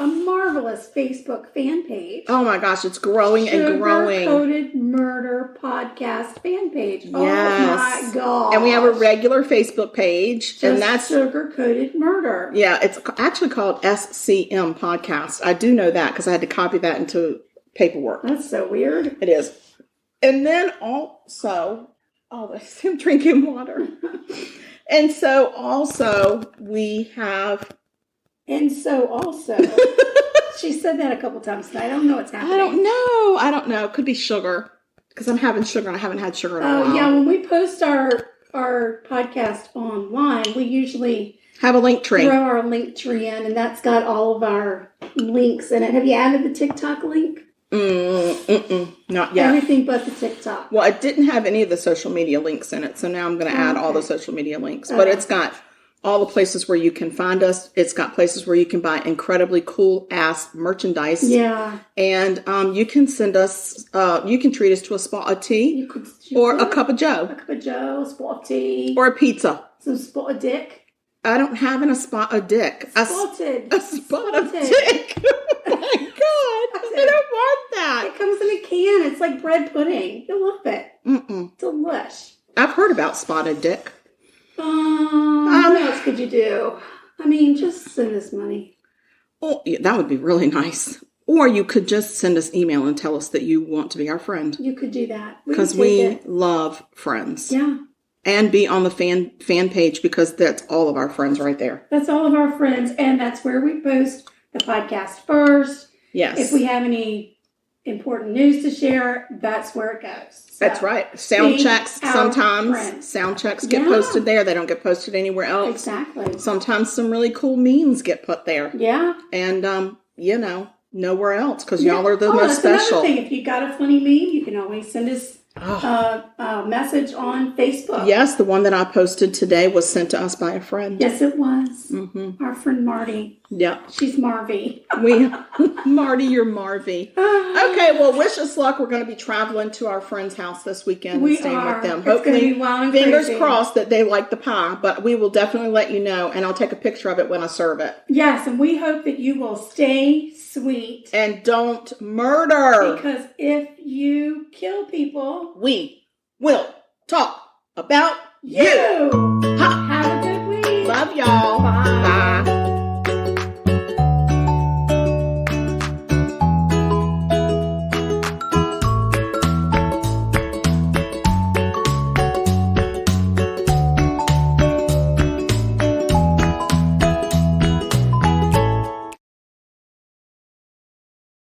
marvelous Facebook fan page. Oh my gosh, it's growing and growing. Sugar Coated Murder Podcast fan page. Yes. Oh my God. And we have a regular Facebook page. And that's Sugar Coated Murder. Yeah, it's actually called SCM Podcast. I do know that because I had to copy that into paperwork. That's so weird. It is. And then also, I'm drinking water. And so also we have. And so also. She said that a couple times tonight. I don't know what's happening. I don't know. It could be sugar because I'm having sugar and I haven't had sugar in a while. Oh, yeah. When we post our podcast online, we usually have a link tree. Throw our link tree in, and that's got all of our links in it. Have you added the TikTok link? Not yet. Everything but the TikTok. Well, it didn't have any of the social media links in it, so now I'm going to add all the social media links. But it's got all the places where you can find us. It's got places where you can buy incredibly cool ass merchandise. Yeah. And you can send us, you can treat us to a spot of tea or a cup of joe. A cup of joe, a spot of tea. Or a pizza. Some spot of dick. I don't have a spot of dick. Spotted. A spot of dick. Oh my God. I don't want that. It comes in a can. It's like bread pudding. You'll love it. Delish. I've heard about spotted dick. What else could you do? I mean, just send us money. Oh, yeah, that would be really nice. Or you could just send us email and tell us that you want to be our friend. You could do that. Because we love friends. Yeah. And be on the fan page because that's all of our friends right there. That's all of our friends. And that's where we post the podcast first. Yes. If we have any important news to share, that's where it goes. So that's right. Sound checks sometimes. Sound checks get posted there. They don't get posted anywhere else. Exactly. Sometimes some really cool memes get put there. Yeah. And, nowhere else because y'all are the most special. That's another thing. If you got a funny meme, you can always send us a message on Facebook. Yes, the one that I posted today was sent to us by a friend. Yes, it was. Our friend Marty. Yeah. She's Marvy. Marty, you're Marvy. Okay, well, wish us luck. We're going to be traveling to our friend's house this weekend and staying with them. Hopefully, fingers crossed that they like the pie, but we will definitely let you know, and I'll take a picture of it when I serve it. Yes, and we hope that you will stay sweet. And don't murder. Because if you kill people, we will talk about you. Have a good week. Love y'all. Bye.